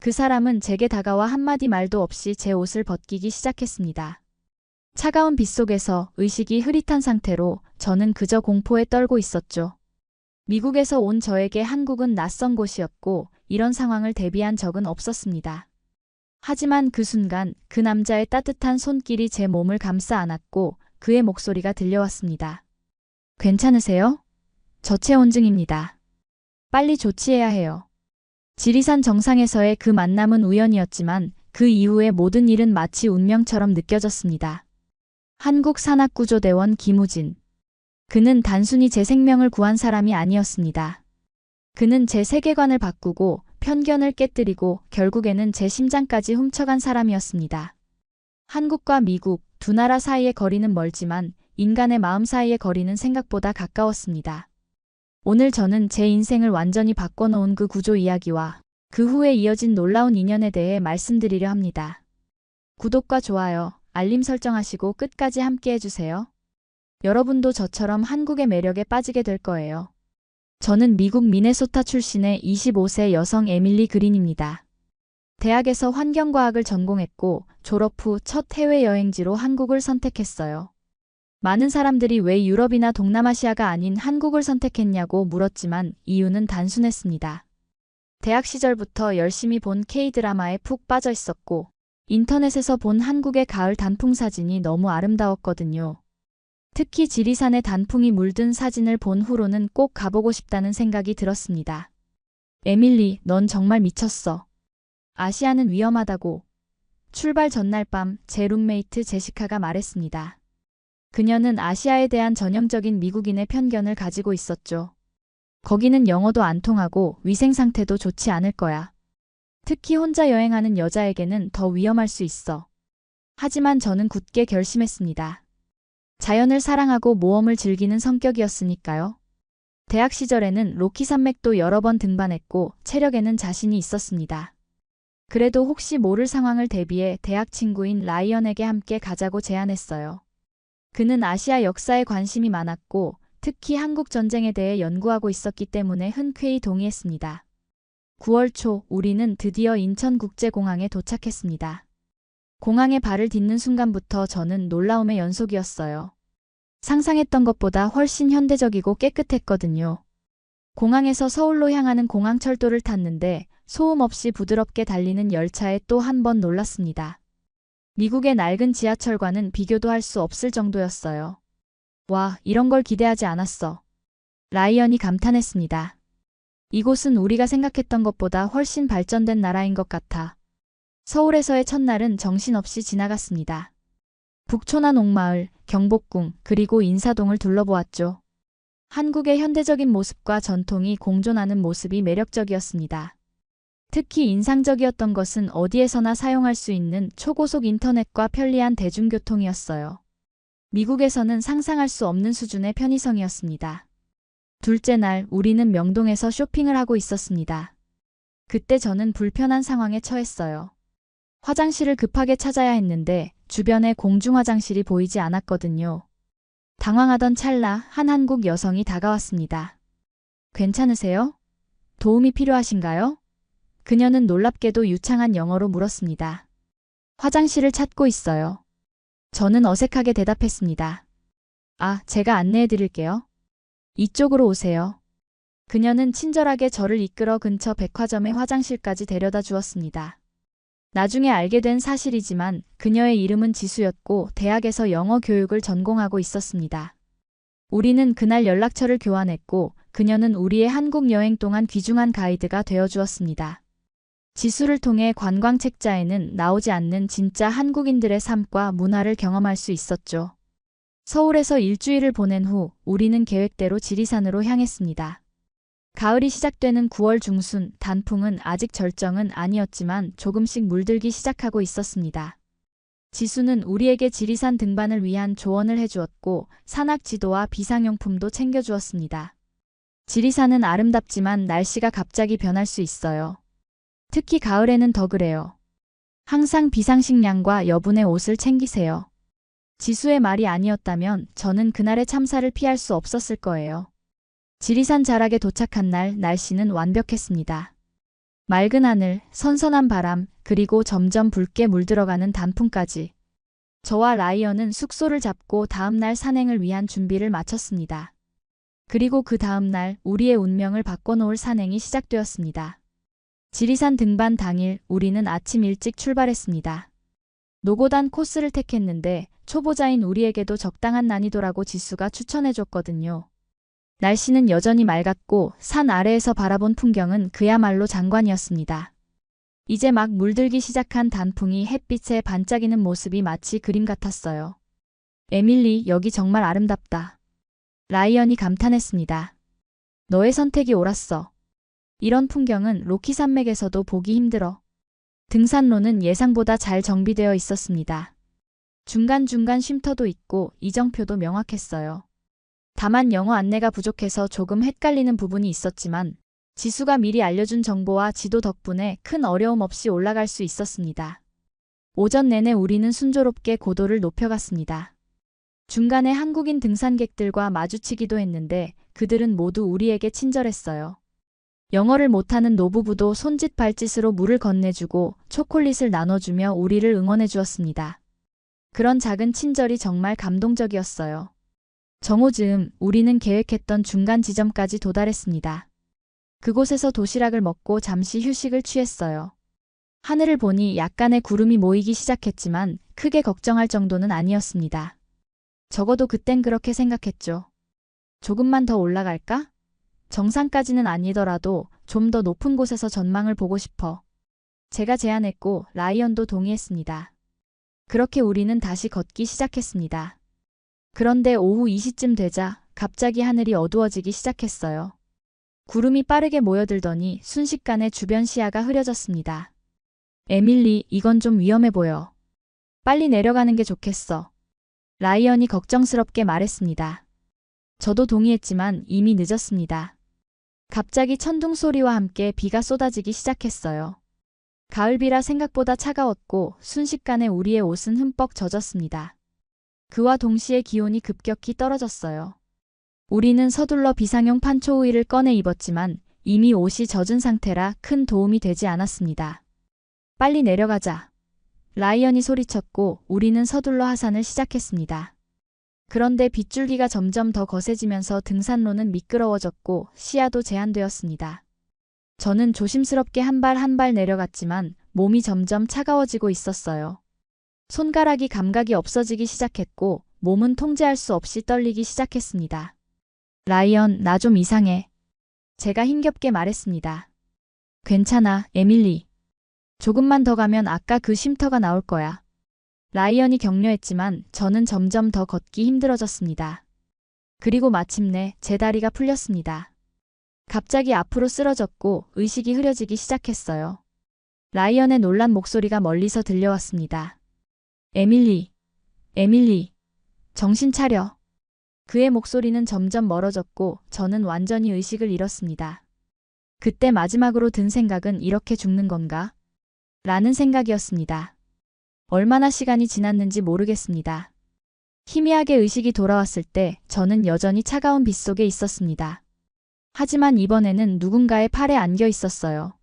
그 사람은 제게 다가와 한마디 말도 없이 제 옷을 벗기기 시작했습니다. 차가운 빛 속에서 의식이 흐릿한 상태로 저는 그저 공포에 떨고 있었죠. 미국에서 온 저에게 한국은 낯선 곳이었고 이런 상황을 대비한 적은 없었습니다. 하지만 그 순간 그 남자의 따뜻한 손길이 제 몸을 감싸 안았고 그의 목소리가 들려왔습니다. 괜찮으세요? 저체온증입니다. 빨리 조치해야 해요. 지리산 정상에서의 그 만남은 우연이었지만 그 이후의 모든 일은 마치 운명처럼 느껴졌습니다. 한국산악구조대원 김우진. 그는 단순히 제 생명을 구한 사람이 아니었습니다. 그는 제 세계관을 바꾸고 편견을 깨뜨리고 결국에는 제 심장까지 훔쳐간 사람이었습니다. 한국과 미국 두 나라 사이의 거리는 멀지만 인간의 마음 사이의 거리는 생각보다 가까웠습니다. 오늘 저는 제 인생을 완전히 바꿔놓은 그 구조 이야기와 그 후에 이어진 놀라운 인연에 대해 말씀드리려 합니다. 구독과 좋아요, 알림 설정하시고 끝까지 함께 해주세요. 여러분도 저처럼 한국의 매력에 빠지게 될 거예요. 저는 미국 미네소타 출신의 25세 여성 에밀리 그린입니다. 대학에서 환경과학을 전공했고 졸업 후 첫 해외여행지로 한국을 선택했어요. 많은 사람들이 왜 유럽이나 동남아시아가 아닌 한국을 선택했냐고 물었지만 이유는 단순했습니다. 대학 시절부터 열심히 본 K-드라마에 푹 빠져 있었고 인터넷에서 본 한국의 가을 단풍 사진이 너무 아름다웠거든요. 특히 지리산의 단풍이 물든 사진을 본 후로는 꼭 가보고 싶다는 생각이 들었습니다. 에밀리, 넌 정말 미쳤어. 아시아는 위험하다고. 출발 전날 밤 제 룸메이트 제시카가 말했습니다. 그녀는 아시아에 대한 전형적인 미국인의 편견을 가지고 있었죠. 거기는 영어도 안 통하고 위생 상태도 좋지 않을 거야. 특히 혼자 여행하는 여자에게는 더 위험할 수 있어. 하지만 저는 굳게 결심했습니다. 자연을 사랑하고 모험을 즐기는 성격이었으니까요. 대학 시절에는 로키 산맥도 여러 번 등반했고 체력에는 자신이 있었습니다. 그래도 혹시 모를 상황을 대비해 대학 친구인 라이언에게 함께 가자고 제안했어요. 그는 아시아 역사에 관심이 많았고 특히 한국 전쟁에 대해 연구하고 있었기 때문에 흔쾌히 동의했습니다. 9월 초 우리는 드디어 인천국제공항에 도착했습니다. 공항에 발을 딛는 순간부터 저는 놀라움의 연속이었어요. 상상했던 것보다 훨씬 현대적이고 깨끗했거든요. 공항에서 서울로 향하는 공항철도를 탔는데 소음 없이 부드럽게 달리는 열차에 또 한 번 놀랐습니다. 미국의 낡은 지하철과는 비교도 할 수 없을 정도였어요. 와, 이런 걸 기대하지 않았어. 라이언이 감탄했습니다. 이곳은 우리가 생각했던 것보다 훨씬 발전된 나라인 것 같아. 서울에서의 첫날은 정신없이 지나갔습니다. 북촌한 옥마을, 경복궁, 그리고 인사동을 둘러보았죠. 한국의 현대적인 모습과 전통이 공존하는 모습이 매력적이었습니다. 특히 인상적이었던 것은 어디에서나 사용할 수 있는 초고속 인터넷과 편리한 대중교통이었어요. 미국에서는 상상할 수 없는 수준의 편의성이었습니다. 둘째 날 우리는 명동에서 쇼핑을 하고 있었습니다. 그때 저는 불편한 상황에 처했어요. 화장실을 급하게 찾아야 했는데 주변에 공중 화장실이 보이지 않았거든요. 당황하던 찰나 한 한국 여성이 다가왔습니다. 괜찮으세요? 도움이 필요하신가요? 그녀는 놀랍게도 유창한 영어로 물었습니다. 화장실을 찾고 있어요. 저는 어색하게 대답했습니다. 아, 제가 안내해 드릴게요. 이쪽으로 오세요. 그녀는 친절하게 저를 이끌어 근처 백화점의 화장실까지 데려다 주었습니다. 나중에 알게 된 사실이지만 그녀의 이름은 지수였고 대학에서 영어 교육을 전공하고 있었습니다. 우리는 그날 연락처를 교환했고 그녀는 우리의 한국 여행 동안 귀중한 가이드가 되어주었습니다. 지수를 통해 관광 책자에는 나오지 않는 진짜 한국인들의 삶과 문화를 경험할 수 있었죠. 서울에서 일주일을 보낸 후 우리는 계획대로 지리산으로 향했습니다. 가을이 시작되는 9월 중순 단풍은 아직 절정은 아니었지만 조금씩 물들기 시작하고 있었습니다. 지수는 우리에게 지리산 등반을 위한 조언을 해주었고 산악 지도와 비상용품도 챙겨주었습니다. 지리산은 아름답지만 날씨가 갑자기 변할 수 있어요. 특히 가을에는 더 그래요. 항상 비상식량과 여분의 옷을 챙기세요. 지수의 말이 아니었다면 저는 그날의 참사를 피할 수 없었을 거예요. 지리산 자락에 도착한 날 날씨는 완벽했습니다. 맑은 하늘, 선선한 바람, 그리고 점점 붉게 물들어가는 단풍까지. 저와 라이언은 숙소를 잡고 다음날 산행을 위한 준비를 마쳤습니다. 그리고 그 다음날 우리의 운명을 바꿔놓을 산행이 시작되었습니다. 지리산 등반 당일 우리는 아침 일찍 출발했습니다. 노고단 코스를 택했는데 초보자인 우리에게도 적당한 난이도라고 지수가 추천해줬거든요. 날씨는 여전히 맑았고 산 아래에서 바라본 풍경은 그야말로 장관이었습니다. 이제 막 물들기 시작한 단풍이 햇빛에 반짝이는 모습이 마치 그림 같았어요. 에밀리, 여기 정말 아름답다. 라이언이 감탄했습니다. 너의 선택이 옳았어. 이런 풍경은 로키 산맥에서도 보기 힘들어. 등산로는 예상보다 잘 정비되어 있었습니다. 중간중간 쉼터도 있고 이정표도 명확했어요. 다만 영어 안내가 부족해서 조금 헷갈리는 부분이 있었지만 지수가 미리 알려준 정보와 지도 덕분에 큰 어려움 없이 올라갈 수 있었습니다. 오전 내내 우리는 순조롭게 고도를 높여갔습니다. 중간에 한국인 등산객들과 마주치기도 했는데 그들은 모두 우리에게 친절했어요. 영어를 못하는 노부부도 손짓 발짓으로 물을 건네주고 초콜릿을 나눠주며 우리를 응원해 주었습니다. 그런 작은 친절이 정말 감동적이었어요. 정오 즈음 우리는 계획했던 중간 지점까지 도달했습니다. 그곳에서 도시락을 먹고 잠시 휴식을 취했어요. 하늘을 보니 약간의 구름이 모이기 시작했지만 크게 걱정할 정도는 아니었습니다. 적어도 그땐 그렇게 생각했죠. 조금만 더 올라갈까? 정상까지는 아니더라도 좀 더 높은 곳에서 전망을 보고 싶어. 제가 제안했고 라이언도 동의했습니다. 그렇게 우리는 다시 걷기 시작했습니다. 그런데 오후 2시쯤 되자 갑자기 하늘이 어두워지기 시작했어요. 구름이 빠르게 모여들더니 순식간에 주변 시야가 흐려졌습니다. 에밀리, 이건 좀 위험해 보여. 빨리 내려가는 게 좋겠어. 라이언이 걱정스럽게 말했습니다. 저도 동의했지만 이미 늦었습니다. 갑자기 천둥 소리와 함께 비가 쏟아지기 시작했어요. 가을비라 생각보다 차가웠고 순식간에 우리의 옷은 흠뻑 젖었습니다. 그와 동시에 기온이 급격히 떨어졌어요. 우리는 서둘러 비상용 판초우이를 꺼내 입었지만 이미 옷이 젖은 상태라 큰 도움이 되지 않았습니다. 빨리 내려가자. 라이언이 소리쳤고 우리는 서둘러 하산을 시작했습니다. 그런데 빗줄기가 점점 더 거세지면서 등산로는 미끄러워졌고 시야도 제한되었습니다. 저는 조심스럽게 한 발 한 발 내려갔지만 몸이 점점 차가워지고 있었어요. 손가락이 감각이 없어지기 시작했고 몸은 통제할 수 없이 떨리기 시작했습니다. 라이언, 나 좀 이상해. 제가 힘겹게 말했습니다. 괜찮아, 에밀리. 조금만 더 가면 아까 그 쉼터가 나올 거야. 라이언이 격려했지만 저는 점점 더 걷기 힘들어졌습니다. 그리고 마침내 제 다리가 풀렸습니다. 갑자기 앞으로 쓰러졌고 의식이 흐려지기 시작했어요. 라이언의 놀란 목소리가 멀리서 들려왔습니다. 에밀리, 에밀리, 정신 차려. 그의 목소리는 점점 멀어졌고 저는 완전히 의식을 잃었습니다. 그때 마지막으로 든 생각은 이렇게 죽는 건가? 라는 생각이었습니다. 얼마나 시간이 지났는지 모르겠습니다. 희미하게 의식이 돌아왔을 때 저는 여전히 차가운 빗속에 있었습니다. 하지만 이번에는 누군가의 팔에 안겨 있었어요.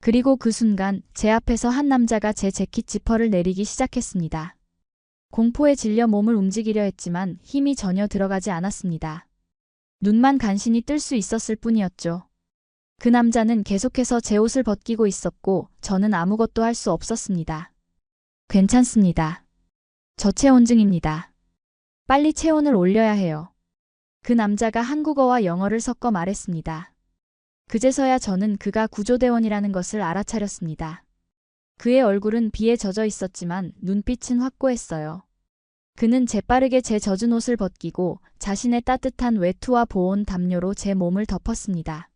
그리고 그 순간 제 앞에서 한 남자가 제 재킷 지퍼를 내리기 시작했습니다. 공포에 질려 몸을 움직이려 했지만 힘이 전혀 들어가지 않았습니다. 눈만 간신히 뜰 수 있었을 뿐이었죠. 그 남자는 계속해서 제 옷을 벗기고 있었고 저는 아무것도 할 수 없었습니다. 괜찮습니다. 저체온증입니다. 빨리 체온을 올려야 해요. 그 남자가 한국어와 영어를 섞어 말했습니다. 그제서야 저는 그가 구조대원이라는 것을 알아차렸습니다. 그의 얼굴은 비에 젖어 있었지만 눈빛은 확고했어요. 그는 재빠르게 제 젖은 옷을 벗기고 자신의 따뜻한 외투와 보온 담요로 제 몸을 덮었습니다.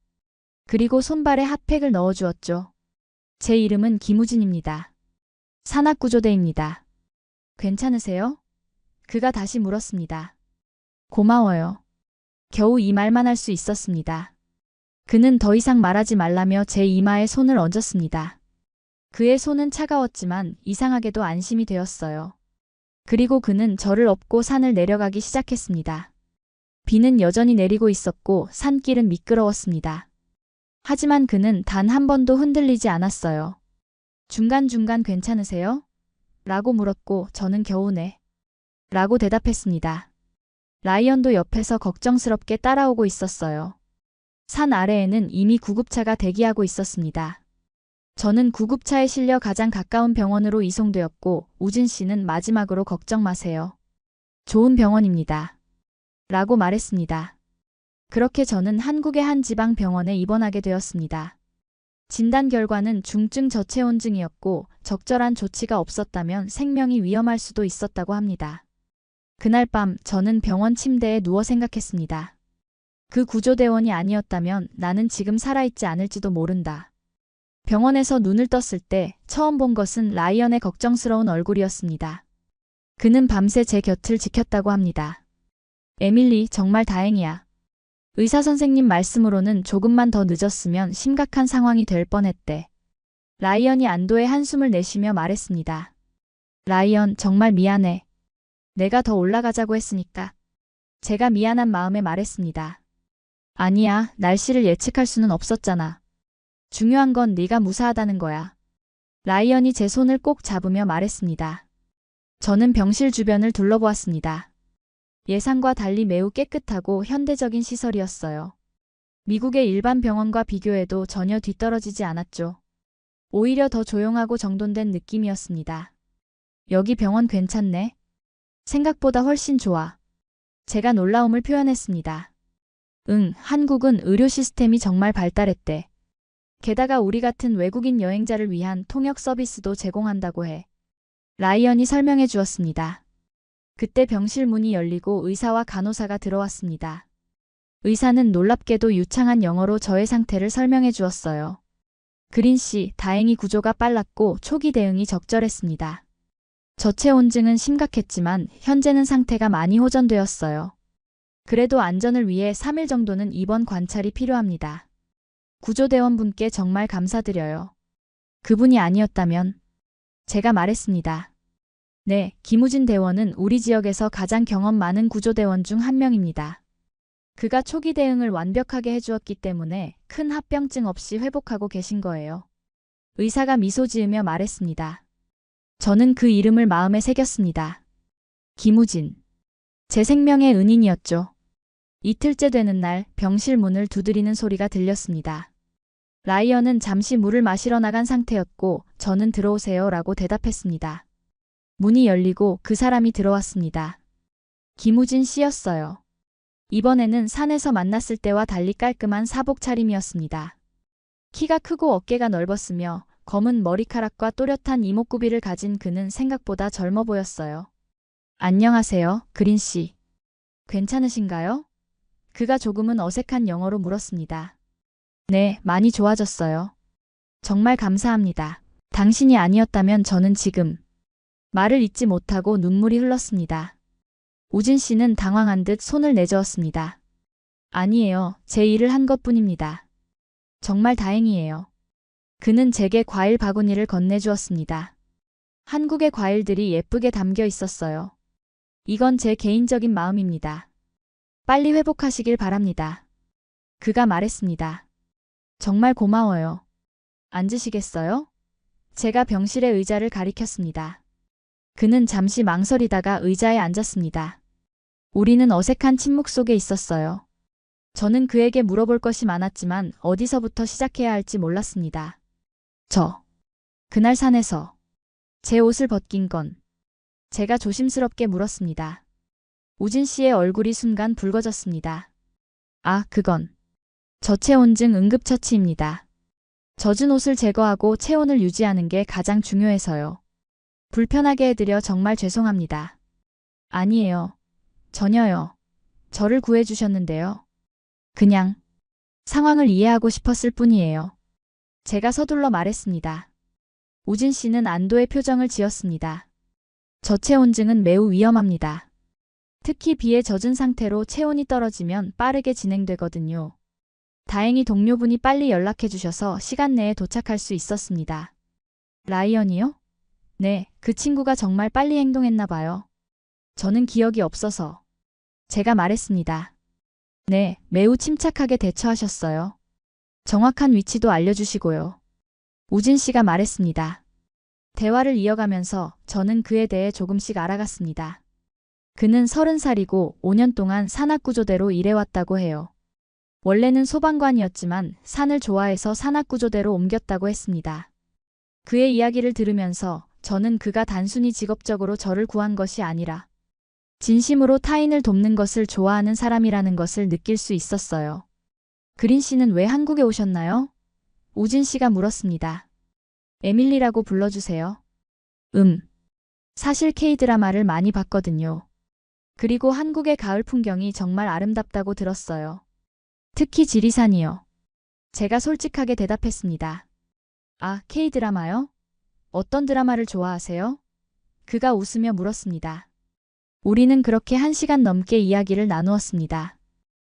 그리고 손발에 핫팩을 넣어주었죠. 제 이름은 김우진입니다. 산악구조대입니다. 괜찮으세요? 그가 다시 물었습니다. 고마워요. 겨우 이 말만 할 수 있었습니다. 그는 더 이상 말하지 말라며 제 이마에 손을 얹었습니다. 그의 손은 차가웠지만 이상하게도 안심이 되었어요. 그리고 그는 저를 업고 산을 내려가기 시작했습니다. 비는 여전히 내리고 있었고 산길은 미끄러웠습니다. 하지만 그는 단 한 번도 흔들리지 않았어요. 중간중간 괜찮으세요? 라고 물었고 저는 겨우 네. 라고 대답했습니다. 라이언도 옆에서 걱정스럽게 따라오고 있었어요. 산 아래에는 이미 구급차가 대기하고 있었습니다. 저는 구급차에 실려 가장 가까운 병원으로 이송되었고 우진 씨는 마지막으로 걱정 마세요. 좋은 병원입니다. 라고 말했습니다. 그렇게 저는 한국의 한 지방 병원에 입원하게 되었습니다. 진단 결과는 중증 저체온증이었고 적절한 조치가 없었다면 생명이 위험할 수도 있었다고 합니다. 그날 밤 저는 병원 침대에 누워 생각했습니다. 그 구조대원이 아니었다면 나는 지금 살아있지 않을지도 모른다. 병원에서 눈을 떴을 때 처음 본 것은 라이언의 걱정스러운 얼굴이었습니다. 그는 밤새 제 곁을 지켰다고 합니다. 에밀리, 정말 다행이야. 의사 선생님 말씀으로는 조금만 더 늦었으면 심각한 상황이 될 뻔했대. 라이언이 안도의 한숨을 내쉬며 말했습니다. 라이언, 정말 미안해. 내가 더 올라가자고 했으니까. 제가 미안한 마음에 말했습니다. 아니야, 날씨를 예측할 수는 없었잖아. 중요한 건 네가 무사하다는 거야. 라이언이 제 손을 꼭 잡으며 말했습니다. 저는 병실 주변을 둘러보았습니다. 예상과 달리 매우 깨끗하고 현대적인 시설이었어요. 미국의 일반 병원과 비교해도 전혀 뒤떨어지지 않았죠. 오히려 더 조용하고 정돈된 느낌이었습니다. 여기 병원 괜찮네. 생각보다 훨씬 좋아. 제가 놀라움을 표현했습니다. 응, 한국은 의료 시스템이 정말 발달했대. 게다가 우리 같은 외국인 여행자를 위한 통역 서비스도 제공한다고 해. 라이언이 설명해 주었습니다. 그때 병실 문이 열리고 의사와 간호사가 들어왔습니다. 의사는 놀랍게도 유창한 영어로 저의 상태를 설명해 주었어요. 그린 씨, 다행히 구조가 빨랐고 초기 대응이 적절했습니다. 저체온증은 심각했지만 현재는 상태가 많이 호전되었어요. 그래도 안전을 위해 3일 정도는 입원 관찰이 필요합니다. 구조대원분께 정말 감사드려요. 그분이 아니었다면 제가 말했습니다. 네, 김우진 대원은 우리 지역에서 가장 경험 많은 구조대원 중 한 명입니다. 그가 초기 대응을 완벽하게 해주었기 때문에 큰 합병증 없이 회복하고 계신 거예요. 의사가 미소 지으며 말했습니다. 저는 그 이름을 마음에 새겼습니다. 김우진. 제 생명의 은인이었죠. 이틀째 되는 날 병실 문을 두드리는 소리가 들렸습니다. 라이언은 잠시 물을 마시러 나간 상태였고 저는 들어오세요 라고 대답했습니다. 문이 열리고 그 사람이 들어왔습니다. 김우진 씨였어요. 이번에는 산에서 만났을 때와 달리 깔끔한 사복 차림이었습니다. 키가 크고 어깨가 넓었으며 검은 머리카락과 또렷한 이목구비를 가진 그는 생각보다 젊어 보였어요. 안녕하세요, 그린 씨. 괜찮으신가요? 그가 조금은 어색한 영어로 물었습니다. 네, 많이 좋아졌어요. 정말 감사합니다. 당신이 아니었다면 저는 지금 말을 잇지 못하고 눈물이 흘렀습니다. 우진 씨는 당황한 듯 손을 내저었습니다. 아니에요, 제 일을 한 것뿐입니다. 정말 다행이에요. 그는 제게 과일 바구니를 건네주었습니다. 한국의 과일들이 예쁘게 담겨 있었어요. 이건 제 개인적인 마음입니다. 빨리 회복하시길 바랍니다. 그가 말했습니다. 정말 고마워요. 앉으시겠어요? 제가 병실의 의자를 가리켰습니다. 그는 잠시 망설이다가 의자에 앉았습니다. 우리는 어색한 침묵 속에 있었어요. 저는 그에게 물어볼 것이 많았지만 어디서부터 시작해야 할지 몰랐습니다. 그날 산에서 제 옷을 벗긴 건 제가 조심스럽게 물었습니다. 우진 씨의 얼굴이 순간 붉어졌습니다. 아, 그건 저체온증 응급처치입니다. 젖은 옷을 제거하고 체온을 유지하는 게 가장 중요해서요. 불편하게 해드려 정말 죄송합니다. 아니에요. 전혀요. 저를 구해주셨는데요. 그냥 상황을 이해하고 싶었을 뿐이에요. 제가 서둘러 말했습니다. 우진 씨는 안도의 표정을 지었습니다. 저체온증은 매우 위험합니다. 특히 비에 젖은 상태로 체온이 떨어지면 빠르게 진행되거든요. 다행히 동료분이 빨리 연락해 주셔서 시간 내에 도착할 수 있었습니다. 라이언이요? 네, 그 친구가 정말 빨리 행동했나 봐요. 저는 기억이 없어서 제가 말했습니다. 네, 매우 침착하게 대처하셨어요. 정확한 위치도 알려주시고요. 우진 씨가 말했습니다. 대화를 이어가면서 저는 그에 대해 조금씩 알아갔습니다. 그는 30살이고 5년 동안 산악구조대로 일해왔다고 해요. 원래는 소방관이었지만 산을 좋아해서 산악구조대로 옮겼다고 했습니다. 그의 이야기를 들으면서 저는 그가 단순히 직업적으로 저를 구한 것이 아니라 진심으로 타인을 돕는 것을 좋아하는 사람이라는 것을 느낄 수 있었어요. 그린 씨는 왜 한국에 오셨나요? 우진 씨가 물었습니다. 에밀리라고 불러주세요. 사실 K-드라마를 많이 봤거든요. 그리고 한국의 가을 풍경이 정말 아름답다고 들었어요. 특히 지리산이요. 제가 솔직하게 대답했습니다. 아, K-드라마요? 어떤 드라마를 좋아하세요? 그가 웃으며 물었습니다. 우리는 그렇게 1시간 넘게 이야기를 나누었습니다.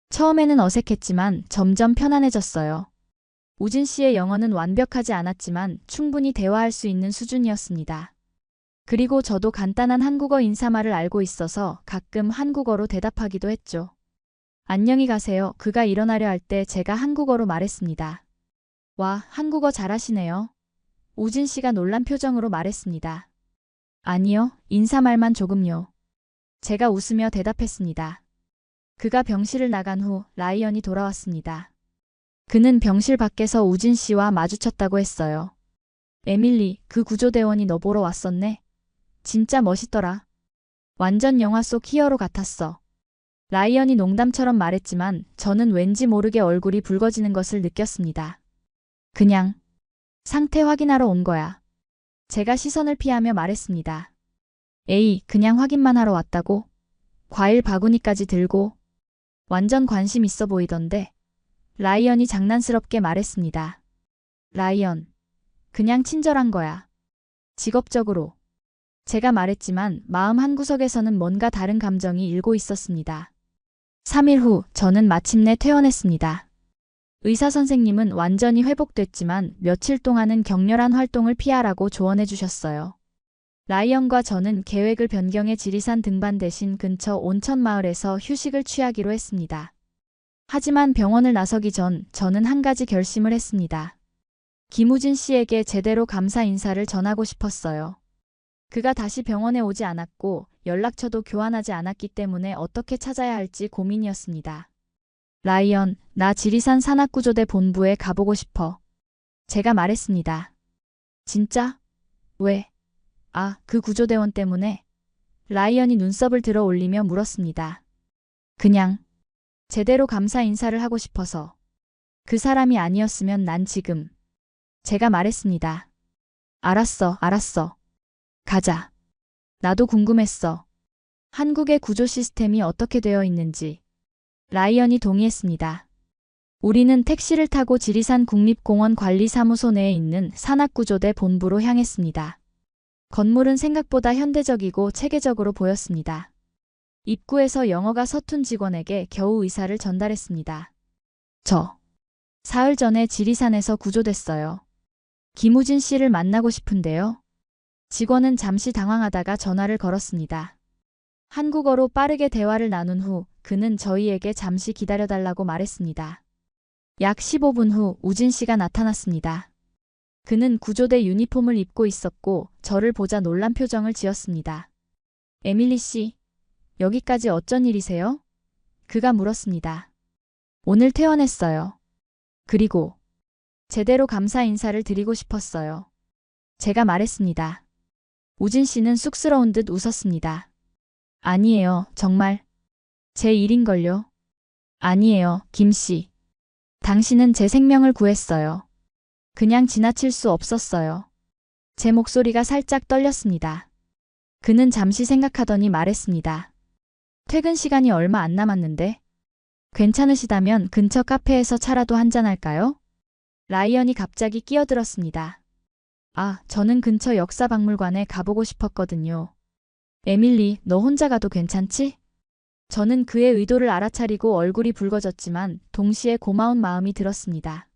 처음에는 어색했지만 점점 편안해졌어요. 우진 씨의 영어는 완벽하지 않았지만 충분히 대화할 수 있는 수준이었습니다. 그리고 저도 간단한 한국어 인사말을 알고 있어서 가끔 한국어로 대답하기도 했죠. 안녕히 가세요. 그가 일어나려 할 때 제가 한국어로 말했습니다. 와, 한국어 잘하시네요. 우진 씨가 놀란 표정으로 말했습니다. 아니요, 인사말만 조금요. 제가 웃으며 대답했습니다. 그가 병실을 나간 후 라이언이 돌아왔습니다. 그는 병실 밖에서 우진 씨와 마주쳤다고 했어요. 에밀리, 그 구조대원이 너 보러 왔었네. 진짜 멋있더라. 완전 영화 속 히어로 같았어. 라이언이 농담처럼 말했지만 저는 왠지 모르게 얼굴이 붉어지는 것을 느꼈습니다. 그냥 상태 확인하러 온 거야. 제가 시선을 피하며 말했습니다. 에이, 그냥 확인만 하러 왔다고? 과일 바구니까지 들고. 완전 관심 있어 보이던데. 라이언이 장난스럽게 말했습니다. 라이언, 그냥 친절한 거야. 직업적으로. 제가 말했지만 마음 한구석에서는 뭔가 다른 감정이 일고 있었습니다. 3일 후 저는 마침내 퇴원했습니다. 의사 선생님은 완전히 회복됐지만 며칠 동안은 격렬한 활동을 피하라고 조언해 주셨어요. 라이언과 저는 계획을 변경해 지리산 등반 대신 근처 온천마을에서 휴식을 취하기로 했습니다. 하지만 병원을 나서기 전 저는 한 가지 결심을 했습니다. 김우진 씨에게 제대로 감사 인사를 전하고 싶었어요. 그가 다시 병원에 오지 않았고 연락처도 교환하지 않았기 때문에 어떻게 찾아야 할지 고민이었습니다. 라이언, 나 지리산 산악구조대 본부에 가보고 싶어. 제가 말했습니다. 진짜? 왜? 아, 그 구조대원 때문에? 라이언이 눈썹을 들어 올리며 물었습니다. 그냥 제대로 감사 인사를 하고 싶어서. 그 사람이 아니었으면 난 지금. 제가 말했습니다. 알았어. 가자. 나도 궁금했어. 한국의 구조 시스템이 어떻게 되어 있는지. 라이언이 동의했습니다. 우리는 택시를 타고 지리산 국립공원 관리사무소 내에 있는 산악구조대 본부로 향했습니다. 건물은 생각보다 현대적이고 체계적으로 보였습니다. 입구에서 영어가 서툰 직원에게 겨우 의사를 전달했습니다. 저 사흘 전에 지리산에서 구조됐어요. 김우진 씨를 만나고 싶은데요. 직원은 잠시 당황하다가 전화를 걸었습니다. 한국어로 빠르게 대화를 나눈 후 그는 저희에게 잠시 기다려달라고 말했습니다. 약 15분 후 우진 씨가 나타났습니다. 그는 구조대 유니폼을 입고 있었고 저를 보자 놀란 표정을 지었습니다. 에밀리 씨, 여기까지 어쩐 일이세요? 그가 물었습니다. 오늘 퇴원했어요. 그리고 제대로 감사 인사를 드리고 싶었어요. 제가 말했습니다. 우진 씨는 쑥스러운 듯 웃었습니다. 아니에요, 정말. 제 일인걸요. 아니에요, 김 씨. 당신은 제 생명을 구했어요. 그냥 지나칠 수 없었어요. 제 목소리가 살짝 떨렸습니다. 그는 잠시 생각하더니 말했습니다. 퇴근 시간이 얼마 안 남았는데. 괜찮으시다면 근처 카페에서 차라도 한잔할까요? 라이언이 갑자기 끼어들었습니다. 아, 저는 근처 역사박물관에 가보고 싶었거든요. 에밀리, 너 혼자 가도 괜찮지? 저는 그의 의도를 알아차리고 얼굴이 붉어졌지만 동시에 고마운 마음이 들었습니다.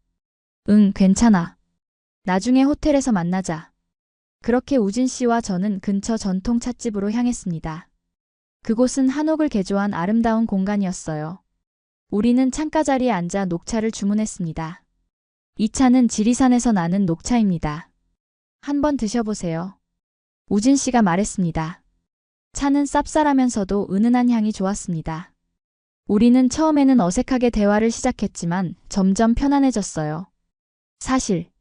응, 괜찮아. 나중에 호텔에서 만나자. 그렇게 우진 씨와 저는 근처 전통 찻집으로 향했습니다. 그곳은 한옥을 개조한 아름다운 공간이었어요. 우리는 창가 자리에 앉아 녹차를 주문했습니다. 이 차는 지리산에서 나는 녹차입니다. 한번 드셔보세요. 우진 씨가 말했습니다. 차는 쌉쌀하면서도 은은한 향이 좋았습니다. 우리는 처음에는 어색하게 대화를 시작했지만 점점 편안해졌어요. 사실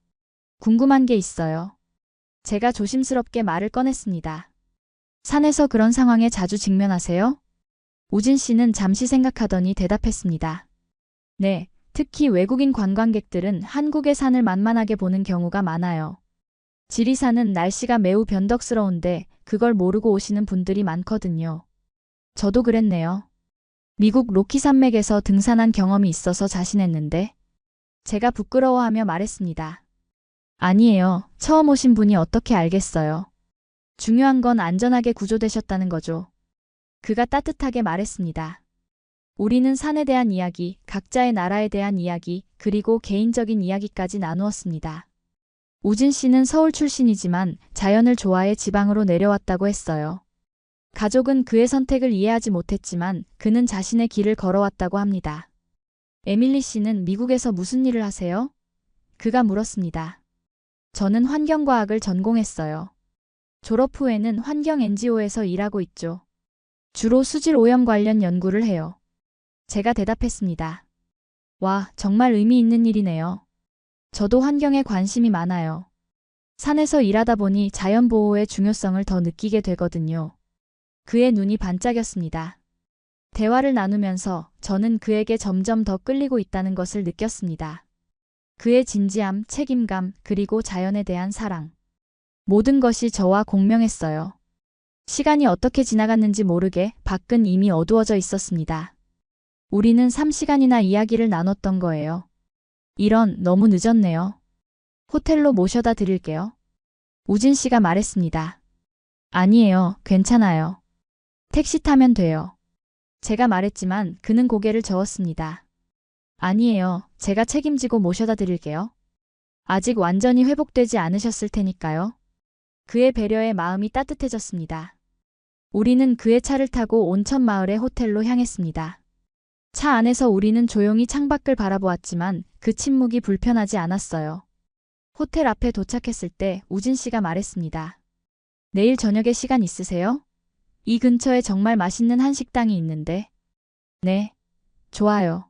궁금한 게 있어요. 제가 조심스럽게 말을 꺼냈습니다. 산에서 그런 상황에 자주 직면하세요? 우진 씨는 잠시 생각하더니 대답했습니다. 네, 특히 외국인 관광객들은 한국의 산을 만만하게 보는 경우가 많아요. 지리산은 날씨가 매우 변덕스러운데 그걸 모르고 오시는 분들이 많거든요. 저도 그랬네요. 미국 로키 산맥에서 등산한 경험이 있어서 자신했는데 제가 부끄러워하며 말했습니다. 아니에요. 처음 오신 분이 어떻게 알겠어요. 중요한 건 안전하게 구조되셨다는 거죠. 그가 따뜻하게 말했습니다. 우리는 산에 대한 이야기, 각자의 나라에 대한 이야기, 그리고 개인적인 이야기까지 나누었습니다. 우진 씨는 서울 출신이지만 자연을 좋아해 지방으로 내려왔다고 했어요. 가족은 그의 선택을 이해하지 못했지만 그는 자신의 길을 걸어왔다고 합니다. 에밀리 씨는 미국에서 무슨 일을 하세요? 그가 물었습니다. 저는 환경과학을 전공했어요. 졸업 후에는 환경 NGO에서 일하고 있죠. 주로 수질 오염 관련 연구를 해요. 제가 대답했습니다. 와, 정말 의미 있는 일이네요. 저도 환경에 관심이 많아요. 산에서 일하다 보니 자연 보호의 중요성을 더 느끼게 되거든요. 그의 눈이 반짝였습니다. 대화를 나누면서 저는 그에게 점점 더 끌리고 있다는 것을 느꼈습니다. 그의 진지함, 책임감, 그리고 자연에 대한 사랑. 모든 것이 저와 공명했어요. 시간이 어떻게 지나갔는지 모르게 밖은 이미 어두워져 있었습니다. 우리는 3시간이나 이야기를 나눴던 거예요. 너무 늦었네요. 호텔로 모셔다 드릴게요. 우진 씨가 말했습니다. 아니에요, 괜찮아요. 택시 타면 돼요. 제가 말했지만 그는 고개를 저었습니다. 아니에요, 제가 책임지고 모셔다 드릴게요. 아직 완전히 회복되지 않으셨을 테니까요. 그의 배려에 마음이 따뜻해졌습니다. 우리는 그의 차를 타고 온천 마을의 호텔로 향했습니다. 차 안에서 우리는 조용히 창밖을 바라보았지만 그 침묵이 불편하지 않았어요. 호텔 앞에 도착했을 때 우진 씨가 말했습니다. 내일 저녁에 시간 있으세요? 이 근처에 정말 맛있는 한식당이 있는데. 네, 좋아요.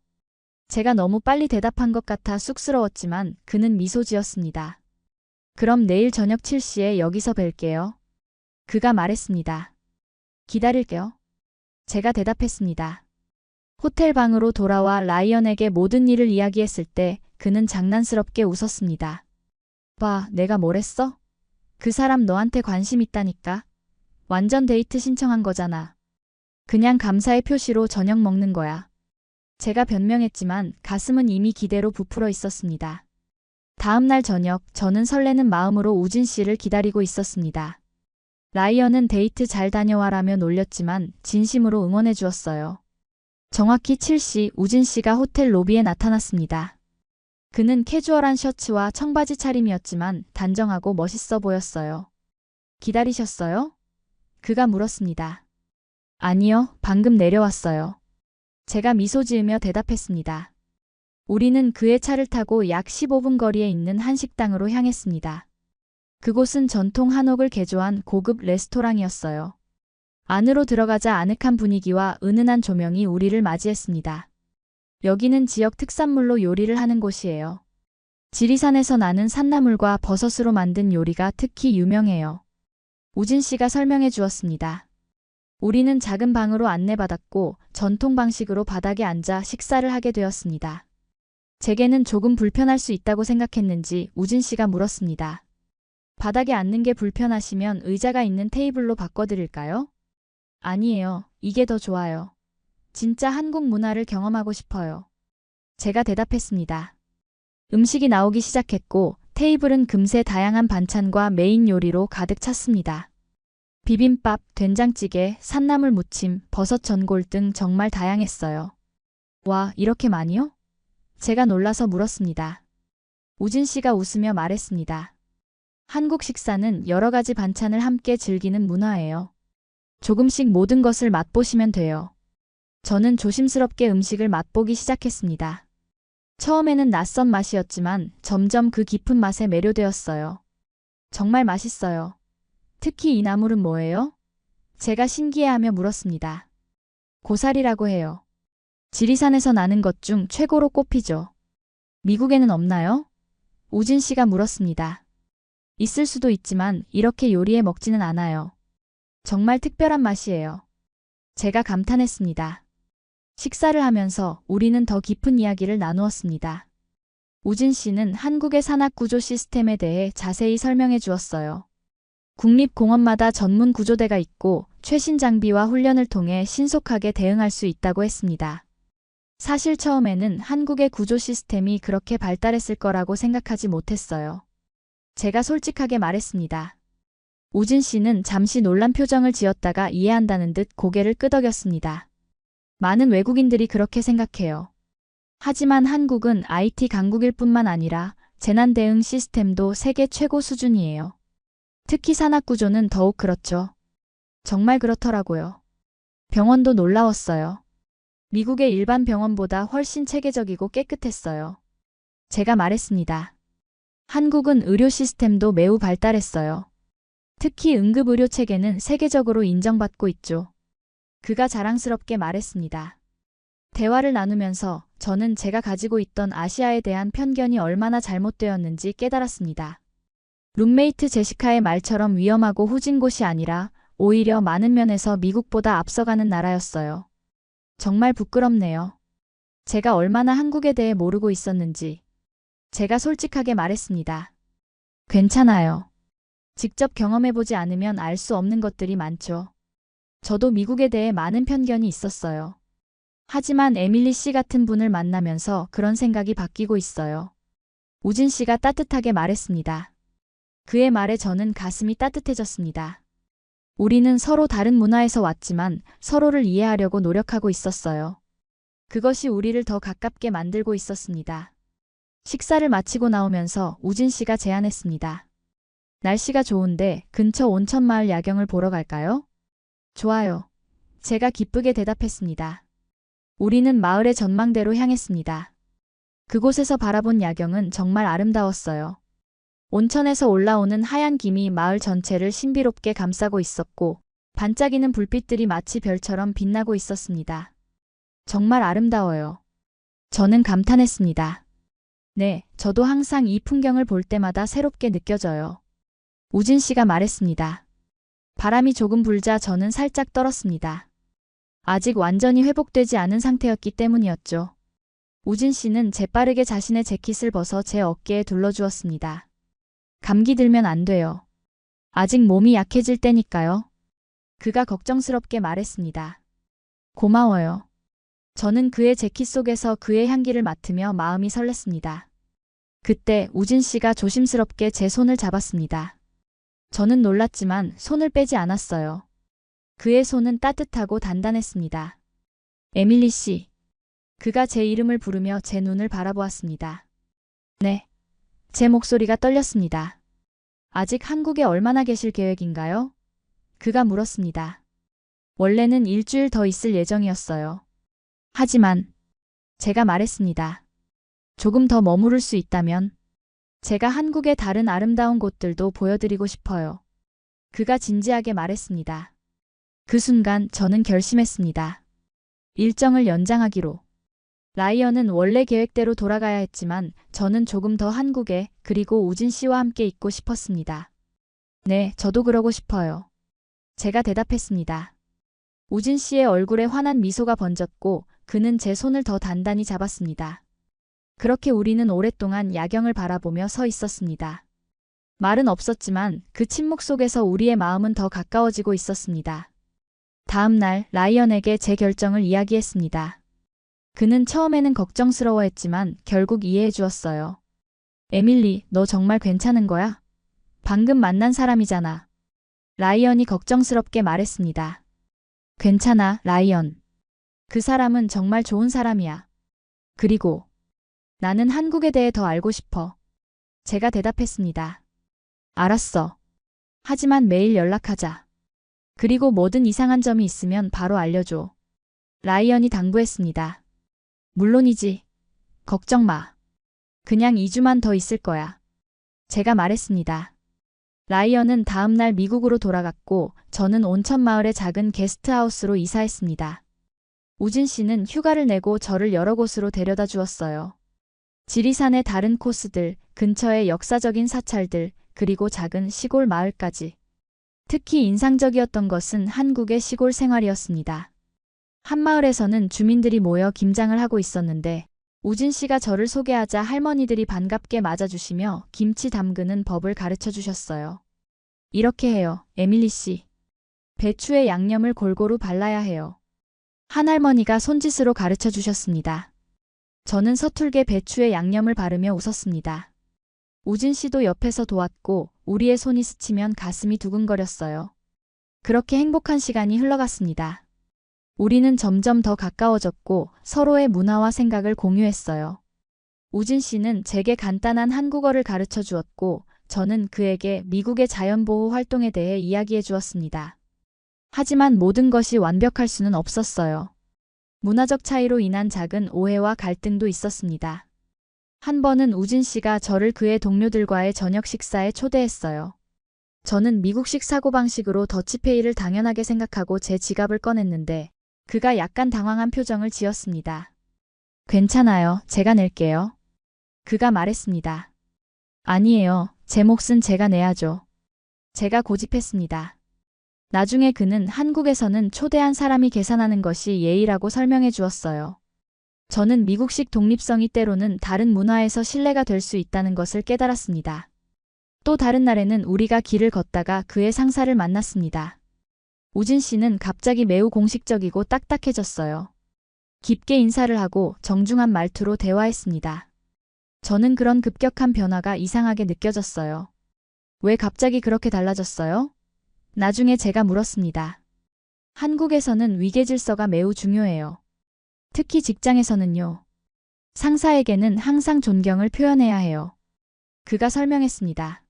제가 너무 빨리 대답한 것 같아 쑥스러웠지만 그는 미소 지었습니다. 그럼 내일 저녁 7시에 여기서 뵐게요. 그가 말했습니다. 기다릴게요. 제가 대답했습니다. 호텔 방으로 돌아와 라이언에게 모든 일을 이야기했을 때 그는 장난스럽게 웃었습니다. 봐, 내가 뭘 했어? 그 사람 너한테 관심 있다니까. 완전 데이트 신청한 거잖아. 그냥 감사의 표시로 저녁 먹는 거야. 제가 변명했지만 가슴은 이미 기대로 부풀어 있었습니다. 다음 날 저녁 저는 설레는 마음으로 우진 씨를 기다리고 있었습니다. 라이언은 데이트 잘 다녀와라며 놀렸지만 진심으로 응원해 주었어요. 정확히 7시 우진 씨가 호텔 로비에 나타났습니다. 그는 캐주얼한 셔츠와 청바지 차림이었지만 단정하고 멋있어 보였어요. 기다리셨어요? 그가 물었습니다. 아니요, 방금 내려왔어요. 제가 미소 지으며 대답했습니다. 우리는 그의 차를 타고 약 15분 거리에 있는 한식당으로 향했습니다. 그곳은 전통 한옥을 개조한 고급 레스토랑이었어요. 안으로 들어가자 아늑한 분위기와 은은한 조명이 우리를 맞이했습니다. 여기는 지역 특산물로 요리를 하는 곳이에요. 지리산에서 나는 산나물과 버섯으로 만든 요리가 특히 유명해요. 우진 씨가 설명해 주었습니다. 우리는 작은 방으로 안내받았고 전통 방식으로 바닥에 앉아 식사를 하게 되었습니다. 제게는 조금 불편할 수 있다고 생각했는지 우진 씨가 물었습니다. 바닥에 앉는 게 불편하시면 의자가 있는 테이블로 바꿔드릴까요? 아니에요. 이게 더 좋아요. 진짜 한국 문화를 경험하고 싶어요. 제가 대답했습니다. 음식이 나오기 시작했고 테이블은 금세 다양한 반찬과 메인 요리로 가득 찼습니다. 비빔밥, 된장찌개, 산나물 무침, 버섯 전골 등 정말 다양했어요. 와, 이렇게 많이요? 제가 놀라서 물었습니다. 우진 씨가 웃으며 말했습니다. 한국 식사는 여러 가지 반찬을 함께 즐기는 문화예요. 조금씩 모든 것을 맛보시면 돼요. 저는 조심스럽게 음식을 맛보기 시작했습니다. 처음에는 낯선 맛이었지만 점점 그 깊은 맛에 매료되었어요. 정말 맛있어요. 특히 이 나물은 뭐예요? 제가 신기해하며 물었습니다. 고사리라고 해요. 지리산에서 나는 것 중 최고로 꼽히죠. 미국에는 없나요? 우진 씨가 물었습니다. 있을 수도 있지만 이렇게 요리해 먹지는 않아요. 정말 특별한 맛이에요. 제가 감탄했습니다. 식사를 하면서 우리는 더 깊은 이야기를 나누었습니다. 우진 씨는 한국의 산악구조 시스템에 대해 자세히 설명해 주었어요. 국립공원마다 전문 구조대가 있고 최신 장비와 훈련을 통해 신속하게 대응할 수 있다고 했습니다. 사실 처음에는 한국의 구조 시스템이 그렇게 발달했을 거라고 생각하지 못했어요. 제가 솔직하게 말했습니다. 우진 씨는 잠시 놀란 표정을 지었다가 이해한다는 듯 고개를 끄덕였습니다. 많은 외국인들이 그렇게 생각해요. 하지만 한국은 IT 강국일 뿐만 아니라 재난 대응 시스템도 세계 최고 수준이에요. 특히 산악구조는 더욱 그렇죠. 정말 그렇더라고요. 병원도 놀라웠어요. 미국의 일반 병원보다 훨씬 체계적이고 깨끗했어요. 제가 말했습니다. 한국은 의료 시스템도 매우 발달했어요. 특히 응급의료 체계는 세계적으로 인정받고 있죠. 그가 자랑스럽게 말했습니다. 대화를 나누면서 저는 제가 가지고 있던 아시아에 대한 편견이 얼마나 잘못되었는지 깨달았습니다. 룸메이트 제시카의 말처럼 위험하고 후진 곳이 아니라 오히려 많은 면에서 미국보다 앞서가는 나라였어요. 정말 부끄럽네요. 제가 얼마나 한국에 대해 모르고 있었는지. 제가 솔직하게 말했습니다. 괜찮아요. 직접 경험해보지 않으면 알 수 없는 것들이 많죠. 저도 미국에 대해 많은 편견이 있었어요. 하지만 에밀리 씨 같은 분을 만나면서 그런 생각이 바뀌고 있어요. 우진 씨가 따뜻하게 말했습니다. 그의 말에 저는 가슴이 따뜻해졌습니다. 우리는 서로 다른 문화에서 왔지만 서로를 이해하려고 노력하고 있었어요. 그것이 우리를 더 가깝게 만들고 있었습니다. 식사를 마치고 나오면서 우진 씨가 제안했습니다. 날씨가 좋은데 근처 온천마을 야경을 보러 갈까요? 좋아요. 제가 기쁘게 대답했습니다. 우리는 마을의 전망대로 향했습니다. 그곳에서 바라본 야경은 정말 아름다웠어요. 온천에서 올라오는 하얀 김이 마을 전체를 신비롭게 감싸고 있었고 반짝이는 불빛들이 마치 별처럼 빛나고 있었습니다. 정말 아름다워요. 저는 감탄했습니다. 네, 저도 항상 이 풍경을 볼 때마다 새롭게 느껴져요. 우진 씨가 말했습니다. 바람이 조금 불자 저는 살짝 떨었습니다. 아직 완전히 회복되지 않은 상태였기 때문이었죠. 우진 씨는 재빠르게 자신의 재킷을 벗어 제 어깨에 둘러주었습니다. 감기 들면 안 돼요. 아직 몸이 약해질 때니까요. 그가 걱정스럽게 말했습니다. 고마워요. 저는 그의 재킷 속에서 그의 향기를 맡으며 마음이 설렜습니다. 그때 우진 씨가 조심스럽게 제 손을 잡았습니다. 저는 놀랐지만 손을 빼지 않았어요. 그의 손은 따뜻하고 단단했습니다. 에밀리 씨. 그가 제 이름을 부르며 제 눈을 바라보았습니다. 네. 제 목소리가 떨렸습니다. 아직 한국에 얼마나 계실 계획인가요? 그가 물었습니다. 원래는 일주일 더 있을 예정이었어요. 하지만 제가 말했습니다. 조금 더 머무를 수 있다면 제가 한국의 다른 아름다운 곳들도 보여드리고 싶어요. 그가 진지하게 말했습니다. 그 순간 저는 결심했습니다. 일정을 연장하기로. 라이언은 원래 계획대로 돌아가야 했지만 저는 조금 더 한국에 그리고 우진 씨와 함께 있고 싶었습니다. 네, 저도 그러고 싶어요. 제가 대답했습니다. 우진 씨의 얼굴에 환한 미소가 번졌고 그는 제 손을 더 단단히 잡았습니다. 그렇게 우리는 오랫동안 야경을 바라보며 서 있었습니다. 말은 없었지만 그 침묵 속에서 우리의 마음은 더 가까워지고 있었습니다. 다음 날 라이언에게 제 결정을 이야기했습니다. 그는 처음에는 걱정스러워했지만 결국 이해해 주었어요. 에밀리, 너 정말 괜찮은 거야? 방금 만난 사람이잖아. 라이언이 걱정스럽게 말했습니다. 괜찮아, 라이언. 그 사람은 정말 좋은 사람이야. 그리고 나는 한국에 대해 더 알고 싶어. 제가 대답했습니다. 알았어. 하지만 매일 연락하자. 그리고 뭐든 이상한 점이 있으면 바로 알려줘. 라이언이 당부했습니다. 물론이지. 걱정 마. 그냥 2주만 더 있을 거야. 제가 말했습니다. 라이언은 다음 날 미국으로 돌아갔고 저는 온천마을의 작은 게스트하우스로 이사했습니다. 우진 씨는 휴가를 내고 저를 여러 곳으로 데려다 주었어요. 지리산의 다른 코스들, 근처의 역사적인 사찰들, 그리고 작은 시골 마을까지. 특히 인상적이었던 것은 한국의 시골 생활이었습니다. 한마을에서는 주민들이 모여 김장을 하고 있었는데 우진 씨가 저를 소개하자 할머니들이 반갑게 맞아주시며 김치 담그는 법을 가르쳐 주셨어요. 이렇게 해요, 에밀리 씨. 배추에 양념을 골고루 발라야 해요. 한 할머니가 손짓으로 가르쳐 주셨습니다. 저는 서툴게 배추에 양념을 바르며 웃었습니다. 우진 씨도 옆에서 도왔고 우리의 손이 스치면 가슴이 두근거렸어요. 그렇게 행복한 시간이 흘러갔습니다. 우리는 점점 더 가까워졌고 서로의 문화와 생각을 공유했어요. 우진 씨는 제게 간단한 한국어를 가르쳐 주었고 저는 그에게 미국의 자연보호 활동에 대해 이야기해 주었습니다. 하지만 모든 것이 완벽할 수는 없었어요. 문화적 차이로 인한 작은 오해와 갈등도 있었습니다. 한 번은 우진 씨가 저를 그의 동료들과의 저녁 식사에 초대했어요. 저는 미국식 사고방식으로 더치페이를 당연하게 생각하고 제 지갑을 꺼냈는데 그가 약간 당황한 표정을 지었습니다. 괜찮아요. 제가 낼게요. 그가 말했습니다. 아니에요. 제 몫은 제가 내야죠. 제가 고집했습니다. 나중에 그는 한국에서는 초대한 사람이 계산하는 것이 예의라고 설명해 주었어요. 저는 미국식 독립성이 때로는 다른 문화에서 신뢰가 될 수 있다는 것을 깨달았습니다. 또 다른 날에는 우리가 길을 걷다가 그의 상사를 만났습니다. 우진 씨는 갑자기 매우 공식적이고 딱딱해졌어요. 깊게 인사를 하고 정중한 말투로 대화했습니다. 저는 그런 급격한 변화가 이상하게 느껴졌어요. 왜 갑자기 그렇게 달라졌어요? 나중에 제가 물었습니다. 한국에서는 위계 질서가 매우 중요해요. 특히 직장에서는요. 상사에게는 항상 존경을 표현해야 해요. 그가 설명했습니다.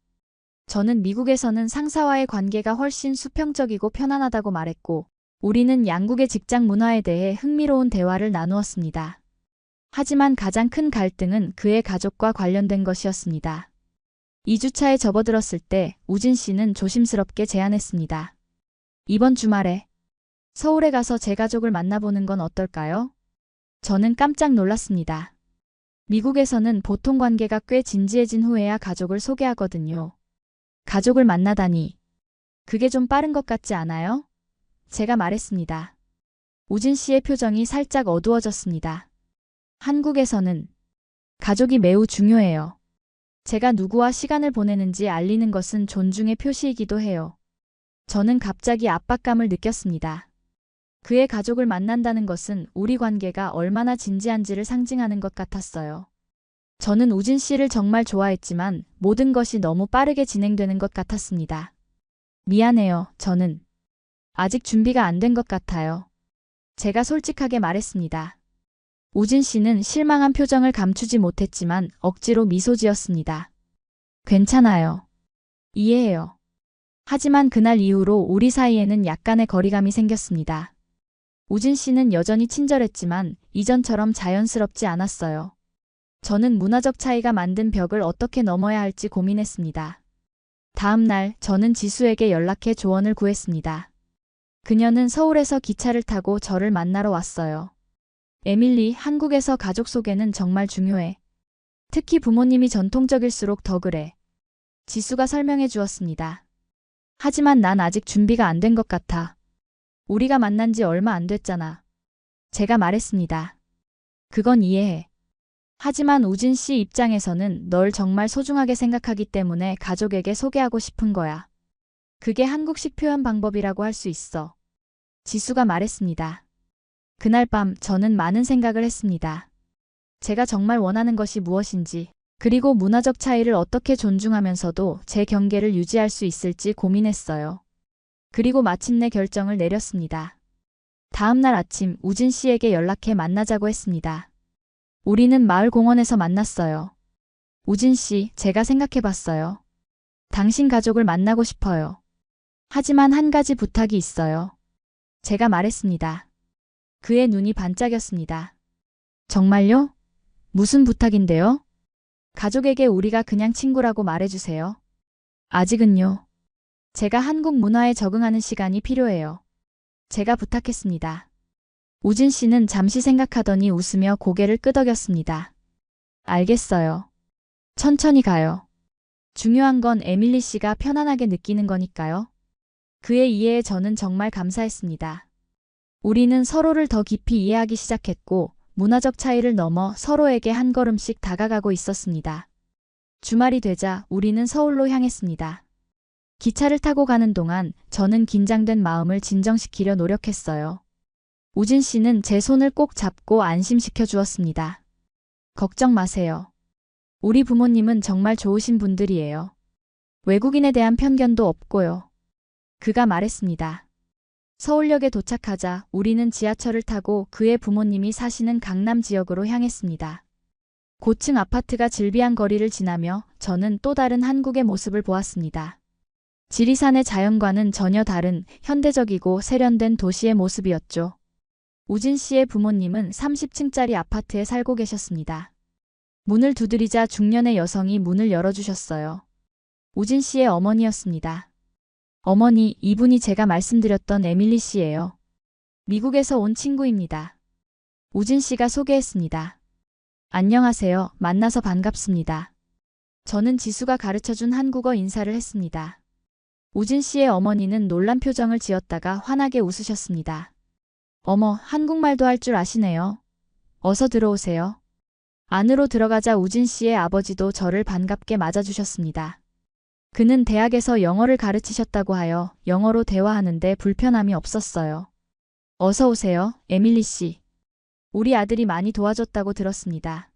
저는 미국에서는 상사와의 관계가 훨씬 수평적이고 편안하다고 말했고 우리는 양국의 직장 문화에 대해 흥미로운 대화를 나누었습니다. 하지만 가장 큰 갈등은 그의 가족과 관련된 것이었습니다. 2주차에 접어들었을 때 우진 씨는 조심스럽게 제안했습니다. 이번 주말에 서울에 가서 제 가족을 만나보는 건 어떨까요? 저는 깜짝 놀랐습니다. 미국에서는 보통 관계가 꽤 진지해진 후에야 가족을 소개하거든요. 가족을 만나다니. 그게 좀 빠른 것 같지 않아요? 제가 말했습니다. 우진 씨의 표정이 살짝 어두워졌습니다. 한국에서는 가족이 매우 중요해요. 제가 누구와 시간을 보내는지 알리는 것은 존중의 표시이기도 해요. 저는 갑자기 압박감을 느꼈습니다. 그의 가족을 만난다는 것은 우리 관계가 얼마나 진지한지를 상징하는 것 같았어요. 저는 우진 씨를 정말 좋아했지만 모든 것이 너무 빠르게 진행되는 것 같았습니다. 미안해요. 저는 아직 준비가 안 된 것 같아요. 제가 솔직하게 말했습니다. 우진 씨는 실망한 표정을 감추지 못했지만 억지로 미소 지었습니다. 괜찮아요. 이해해요. 하지만 그날 이후로 우리 사이에는 약간의 거리감이 생겼습니다. 우진 씨는 여전히 친절했지만 이전처럼 자연스럽지 않았어요. 저는 문화적 차이가 만든 벽을 어떻게 넘어야 할지 고민했습니다. 다음 날 저는 지수에게 연락해 조언을 구했습니다. 그녀는 서울에서 기차를 타고 저를 만나러 왔어요. 에밀리, 한국에서 가족 소개는 정말 중요해. 특히 부모님이 전통적일수록 더 그래. 지수가 설명해 주었습니다. 하지만 난 아직 준비가 안 된 것 같아. 우리가 만난 지 얼마 안 됐잖아. 제가 말했습니다. 그건 이해해. 하지만 우진 씨 입장에서는 널 정말 소중하게 생각하기 때문에 가족에게 소개하고 싶은 거야. 그게 한국식 표현 방법이라고 할 수 있어. 지수가 말했습니다. 그날 밤 저는 많은 생각을 했습니다. 제가 정말 원하는 것이 무엇인지, 그리고 문화적 차이를 어떻게 존중하면서도 제 경계를 유지할 수 있을지 고민했어요. 그리고 마침내 결정을 내렸습니다. 다음 날 아침 우진 씨에게 연락해 만나자고 했습니다. 우리는 마을 공원에서 만났어요. 우진 씨, 제가 생각해봤어요. 당신 가족을 만나고 싶어요. 하지만 한 가지 부탁이 있어요. 제가 말했습니다. 그의 눈이 반짝였습니다. 정말요? 무슨 부탁인데요? 가족에게 우리가 그냥 친구라고 말해주세요. 아직은요. 제가 한국 문화에 적응하는 시간이 필요해요. 제가 부탁했습니다. 우진 씨는 잠시 생각하더니 웃으며 고개를 끄덕였습니다. 알겠어요. 천천히 가요. 중요한 건 에밀리 씨가 편안하게 느끼는 거니까요. 그의 이해에 저는 정말 감사했습니다. 우리는 서로를 더 깊이 이해하기 시작했고, 문화적 차이를 넘어 서로에게 한 걸음씩 다가가고 있었습니다. 주말이 되자 우리는 서울로 향했습니다. 기차를 타고 가는 동안 저는 긴장된 마음을 진정시키려 노력했어요. 우진 씨는 제 손을 꼭 잡고 안심시켜 주었습니다. 걱정 마세요. 우리 부모님은 정말 좋으신 분들이에요. 외국인에 대한 편견도 없고요. 그가 말했습니다. 서울역에 도착하자 우리는 지하철을 타고 그의 부모님이 사시는 강남 지역으로 향했습니다. 고층 아파트가 즐비한 거리를 지나며 저는 또 다른 한국의 모습을 보았습니다. 지리산의 자연과는 전혀 다른 현대적이고 세련된 도시의 모습이었죠. 우진 씨의 부모님은 30층짜리 아파트에 살고 계셨습니다. 문을 두드리자 중년의 여성이 문을 열어주셨어요. 우진 씨의 어머니였습니다. 어머니, 이분이 제가 말씀드렸던 에밀리 씨예요. 미국에서 온 친구입니다. 우진 씨가 소개했습니다. 안녕하세요. 만나서 반갑습니다. 저는 지수가 가르쳐준 한국어 인사를 했습니다. 우진 씨의 어머니는 놀란 표정을 지었다가 환하게 웃으셨습니다. 어머, 한국말도 할 줄 아시네요. 어서 들어오세요. 안으로 들어가자 우진 씨의 아버지도 저를 반갑게 맞아주셨습니다. 그는 대학에서 영어를 가르치셨다고 하여 영어로 대화하는데 불편함이 없었어요. 어서 오세요, 에밀리 씨. 우리 아들이 많이 도와줬다고 들었습니다.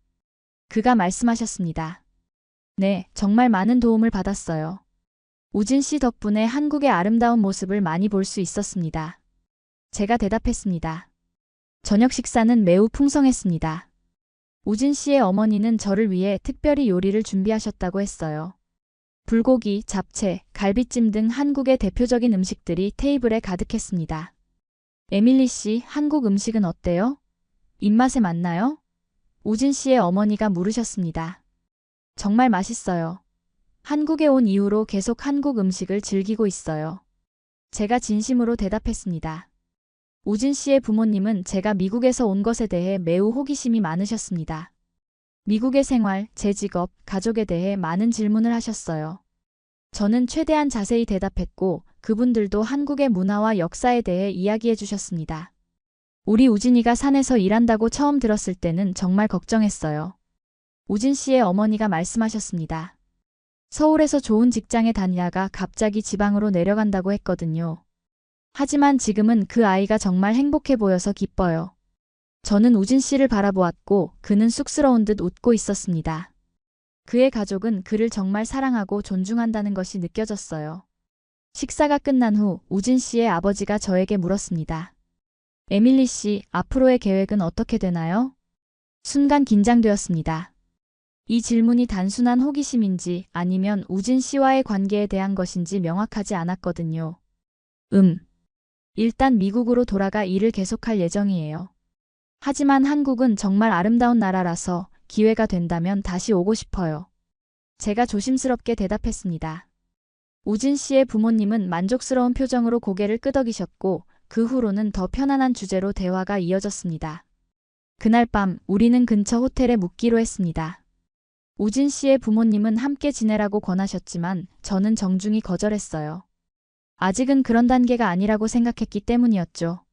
그가 말씀하셨습니다. 네, 정말 많은 도움을 받았어요. 우진 씨 덕분에 한국의 아름다운 모습을 많이 볼 수 있었습니다. 제가 대답했습니다. 저녁 식사는 매우 풍성했습니다. 우진 씨의 어머니는 저를 위해 특별히 요리를 준비하셨다고 했어요. 불고기, 잡채, 갈비찜 등 한국의 대표적인 음식들이 테이블에 가득했습니다. 에밀리 씨, 한국 음식은 어때요? 입맛에 맞나요? 우진 씨의 어머니가 물으셨습니다. 정말 맛있어요. 한국에 온 이후로 계속 한국 음식을 즐기고 있어요. 제가 진심으로 대답했습니다. 우진 씨의 부모님은 제가 미국에서 온 것에 대해 매우 호기심이 많으셨습니다. 미국의 생활, 제 직업, 가족에 대해 많은 질문을 하셨어요. 저는 최대한 자세히 대답했고 그분들도 한국의 문화와 역사에 대해 이야기해 주셨습니다. 우리 우진이가 산에서 일한다고 처음 들었을 때는 정말 걱정했어요. 우진 씨의 어머니가 말씀하셨습니다. 서울에서 좋은 직장에 다니다가 갑자기 지방으로 내려간다고 했거든요. 하지만 지금은 그 아이가 정말 행복해 보여서 기뻐요. 저는 우진 씨를 바라보았고 그는 쑥스러운 듯 웃고 있었습니다. 그의 가족은 그를 정말 사랑하고 존중한다는 것이 느껴졌어요. 식사가 끝난 후 우진 씨의 아버지가 저에게 물었습니다. 에밀리 씨, 앞으로의 계획은 어떻게 되나요? 순간 긴장되었습니다. 이 질문이 단순한 호기심인지 아니면 우진 씨와의 관계에 대한 것인지 명확하지 않았거든요. 일단 미국으로 돌아가 일을 계속할 예정이에요. 하지만 한국은 정말 아름다운 나라라서 기회가 된다면 다시 오고 싶어요. 제가 조심스럽게 대답했습니다. 우진 씨의 부모님은 만족스러운 표정으로 고개를 끄덕이셨고 그 후로는 더 편안한 주제로 대화가 이어졌습니다. 그날 밤 우리는 근처 호텔에 묵기로 했습니다. 우진 씨의 부모님은 함께 지내라고 권하셨지만 저는 정중히 거절했어요. 아직은 그런 단계가 아니라고 생각했기 때문이었죠.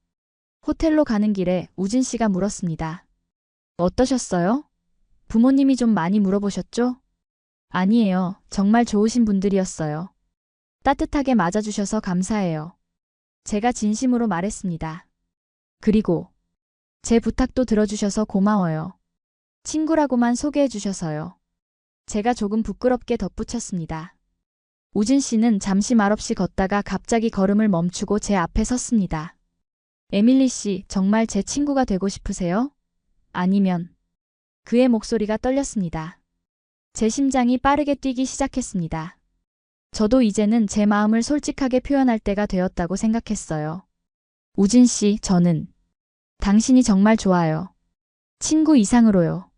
호텔로 가는 길에 우진 씨가 물었습니다. 어떠셨어요? 부모님이 좀 많이 물어보셨죠? 아니에요. 정말 좋으신 분들이었어요. 따뜻하게 맞아주셔서 감사해요. 제가 진심으로 말했습니다. 그리고 제 부탁도 들어주셔서 고마워요. 친구라고만 소개해 주셔서요. 제가 조금 부끄럽게 덧붙였습니다. 우진 씨는 잠시 말없이 걷다가 갑자기 걸음을 멈추고 제 앞에 섰습니다. 에밀리 씨, 정말 제 친구가 되고 싶으세요? 아니면... 그의 목소리가 떨렸습니다. 제 심장이 빠르게 뛰기 시작했습니다. 저도 이제는 제 마음을 솔직하게 표현할 때가 되었다고 생각했어요. 우진 씨, 저는 당신이 정말 좋아요. 친구 이상으로요.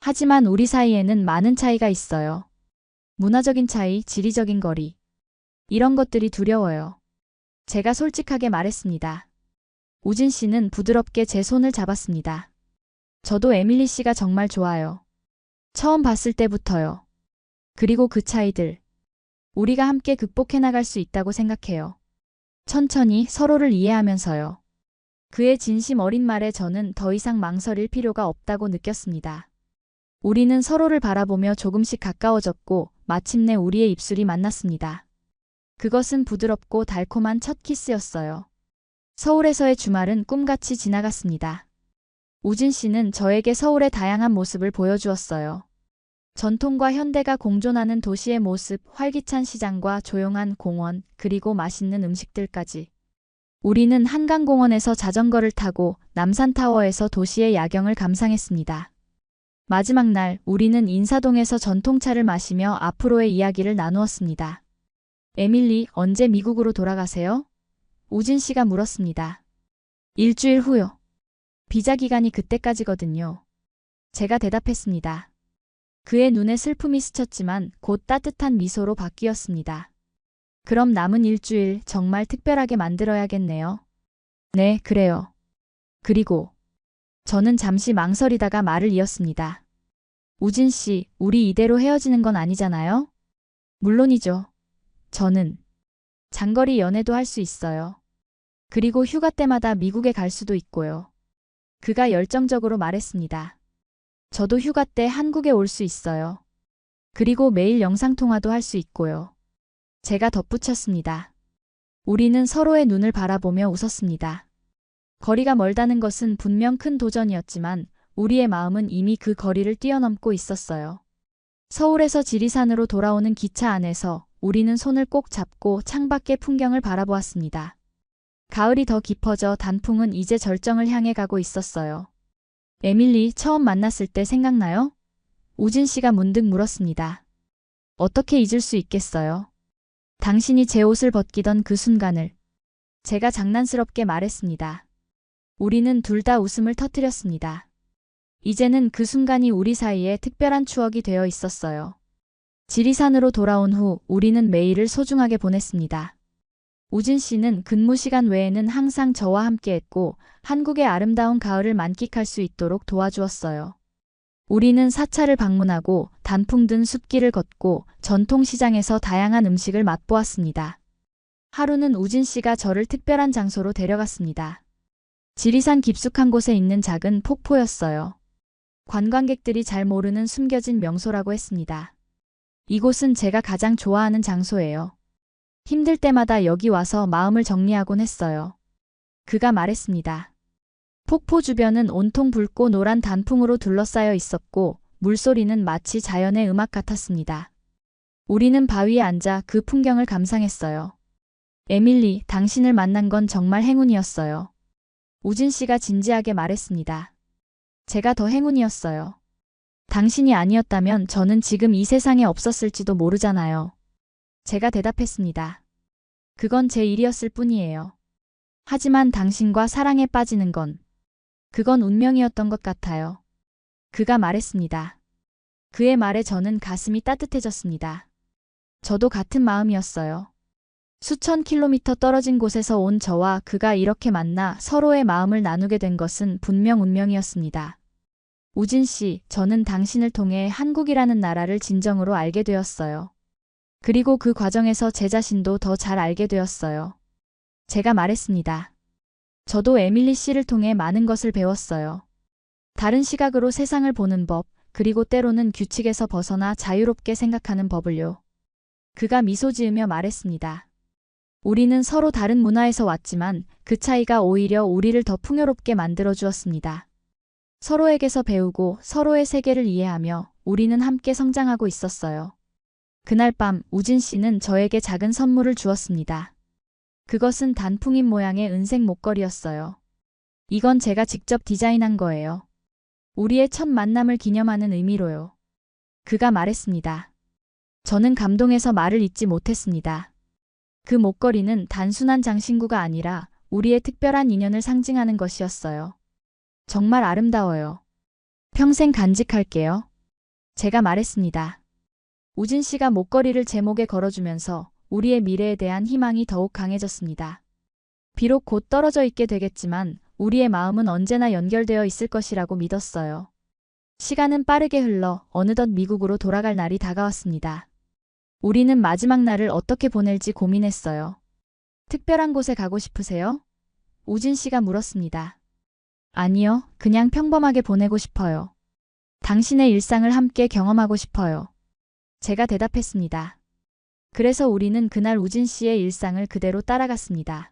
하지만 우리 사이에는 많은 차이가 있어요. 문화적인 차이, 지리적인 거리. 이런 것들이 두려워요. 제가 솔직하게 말했습니다. 우진 씨는 부드럽게 제 손을 잡았습니다. 저도 에밀리 씨가 정말 좋아요. 처음 봤을 때부터요. 그리고 그 차이들. 우리가 함께 극복해 나갈 수 있다고 생각해요. 천천히 서로를 이해하면서요. 그의 진심 어린 말에 저는 더 이상 망설일 필요가 없다고 느꼈습니다. 우리는 서로를 바라보며 조금씩 가까워졌고 마침내 우리의 입술이 만났습니다. 그것은 부드럽고 달콤한 첫 키스였어요. 서울에서의 주말은 꿈같이 지나갔습니다. 우진 씨는 저에게 서울의 다양한 모습을 보여주었어요. 전통과 현대가 공존하는 도시의 모습, 활기찬 시장과 조용한 공원, 그리고 맛있는 음식들까지. 우리는 한강공원에서 자전거를 타고 남산타워에서 도시의 야경을 감상했습니다. 마지막 날, 우리는 인사동에서 전통차를 마시며 앞으로의 이야기를 나누었습니다. 에밀리, 언제 미국으로 돌아가세요? 우진 씨가 물었습니다. 일주일 후요. 비자 기간이 그때까지거든요. 제가 대답했습니다. 그의 눈에 슬픔이 스쳤지만 곧 따뜻한 미소로 바뀌었습니다. 그럼 남은 일주일 정말 특별하게 만들어야겠네요. 네, 그래요. 그리고 저는 잠시 망설이다가 말을 이었습니다. 우진 씨, 우리 이대로 헤어지는 건 아니잖아요? 물론이죠. 저는 장거리 연애도 할 수 있어요. 그리고 휴가 때마다 미국에 갈 수도 있고요. 그가 열정적으로 말했습니다. 저도 휴가 때 한국에 올 수 있어요. 그리고 매일 영상통화도 할 수 있고요. 제가 덧붙였습니다. 우리는 서로의 눈을 바라보며 웃었습니다. 거리가 멀다는 것은 분명 큰 도전이었지만 우리의 마음은 이미 그 거리를 뛰어넘고 있었어요. 서울에서 지리산으로 돌아오는 기차 안에서 우리는 손을 꼭 잡고 창밖의 풍경을 바라보았습니다. 가을이 더 깊어져 단풍은 이제 절정을 향해 가고 있었어요. 에밀리, 처음 만났을 때 생각나요? 우진 씨가 문득 물었습니다. 어떻게 잊을 수 있겠어요? 당신이 제 옷을 벗기던 그 순간을. 제가 장난스럽게 말했습니다. 우리는 둘 다 웃음을 터뜨렸습니다. 이제는 그 순간이 우리 사이에 특별한 추억이 되어 있었어요. 지리산으로 돌아온 후 우리는 매일을 소중하게 보냈습니다. 우진 씨는 근무 시간 외에는 항상 저와 함께했고 한국의 아름다운 가을을 만끽할 수 있도록 도와주었어요. 우리는 사찰을 방문하고 단풍 든 숲길을 걷고 전통시장에서 다양한 음식을 맛보았습니다. 하루는 우진 씨가 저를 특별한 장소로 데려갔습니다. 지리산 깊숙한 곳에 있는 작은 폭포였어요. 관광객들이 잘 모르는 숨겨진 명소라고 했습니다. 이곳은 제가 가장 좋아하는 장소예요. 힘들 때마다 여기 와서 마음을 정리하곤 했어요. 그가 말했습니다. 폭포 주변은 온통 붉고 노란 단풍으로 둘러싸여 있었고 물소리는 마치 자연의 음악 같았습니다. 우리는 바위에 앉아 그 풍경을 감상했어요. 에밀리, 당신을 만난 건 정말 행운이었어요. 우진 씨가 진지하게 말했습니다. 제가 더 행운이었어요. 당신이 아니었다면 저는 지금 이 세상에 없었을지도 모르잖아요. 제가 대답했습니다. 그건 제 일이었을 뿐이에요. 하지만 당신과 사랑에 빠지는 건, 그건 운명이었던 것 같아요. 그가 말했습니다. 그의 말에 저는 가슴이 따뜻해졌습니다. 저도 같은 마음이었어요. 수천 킬로미터 떨어진 곳에서 온 저와 그가 이렇게 만나 서로의 마음을 나누게 된 것은 분명 운명이었습니다. 우진 씨, 저는 당신을 통해 한국이라는 나라를 진정으로 알게 되었어요. 그리고 그 과정에서 제 자신도 더 잘 알게 되었어요. 제가 말했습니다. 저도 에밀리 씨를 통해 많은 것을 배웠어요. 다른 시각으로 세상을 보는 법, 그리고 때로는 규칙에서 벗어나 자유롭게 생각하는 법을요. 그가 미소 지으며 말했습니다. 우리는 서로 다른 문화에서 왔지만 그 차이가 오히려 우리를 더 풍요롭게 만들어 주었습니다. 서로에게서 배우고 서로의 세계를 이해하며 우리는 함께 성장하고 있었어요. 그날 밤 우진 씨는 저에게 작은 선물을 주었습니다. 그것은 단풍잎 모양의 은색 목걸이였어요. 이건 제가 직접 디자인한 거예요. 우리의 첫 만남을 기념하는 의미로요. 그가 말했습니다. 저는 감동해서 말을 잇지 못했습니다. 그 목걸이는 단순한 장신구가 아니라 우리의 특별한 인연을 상징하는 것이었어요. 정말 아름다워요. 평생 간직할게요. 제가 말했습니다. 우진 씨가 목걸이를 제 목에 걸어주면서 우리의 미래에 대한 희망이 더욱 강해졌습니다. 비록 곧 떨어져 있게 되겠지만 우리의 마음은 언제나 연결되어 있을 것이라고 믿었어요. 시간은 빠르게 흘러 어느덧 미국으로 돌아갈 날이 다가왔습니다. 우리는 마지막 날을 어떻게 보낼지 고민했어요. 특별한 곳에 가고 싶으세요? 우진 씨가 물었습니다. 아니요, 그냥 평범하게 보내고 싶어요. 당신의 일상을 함께 경험하고 싶어요. 제가 대답했습니다. 그래서 우리는 그날 우진 씨의 일상을 그대로 따라갔습니다.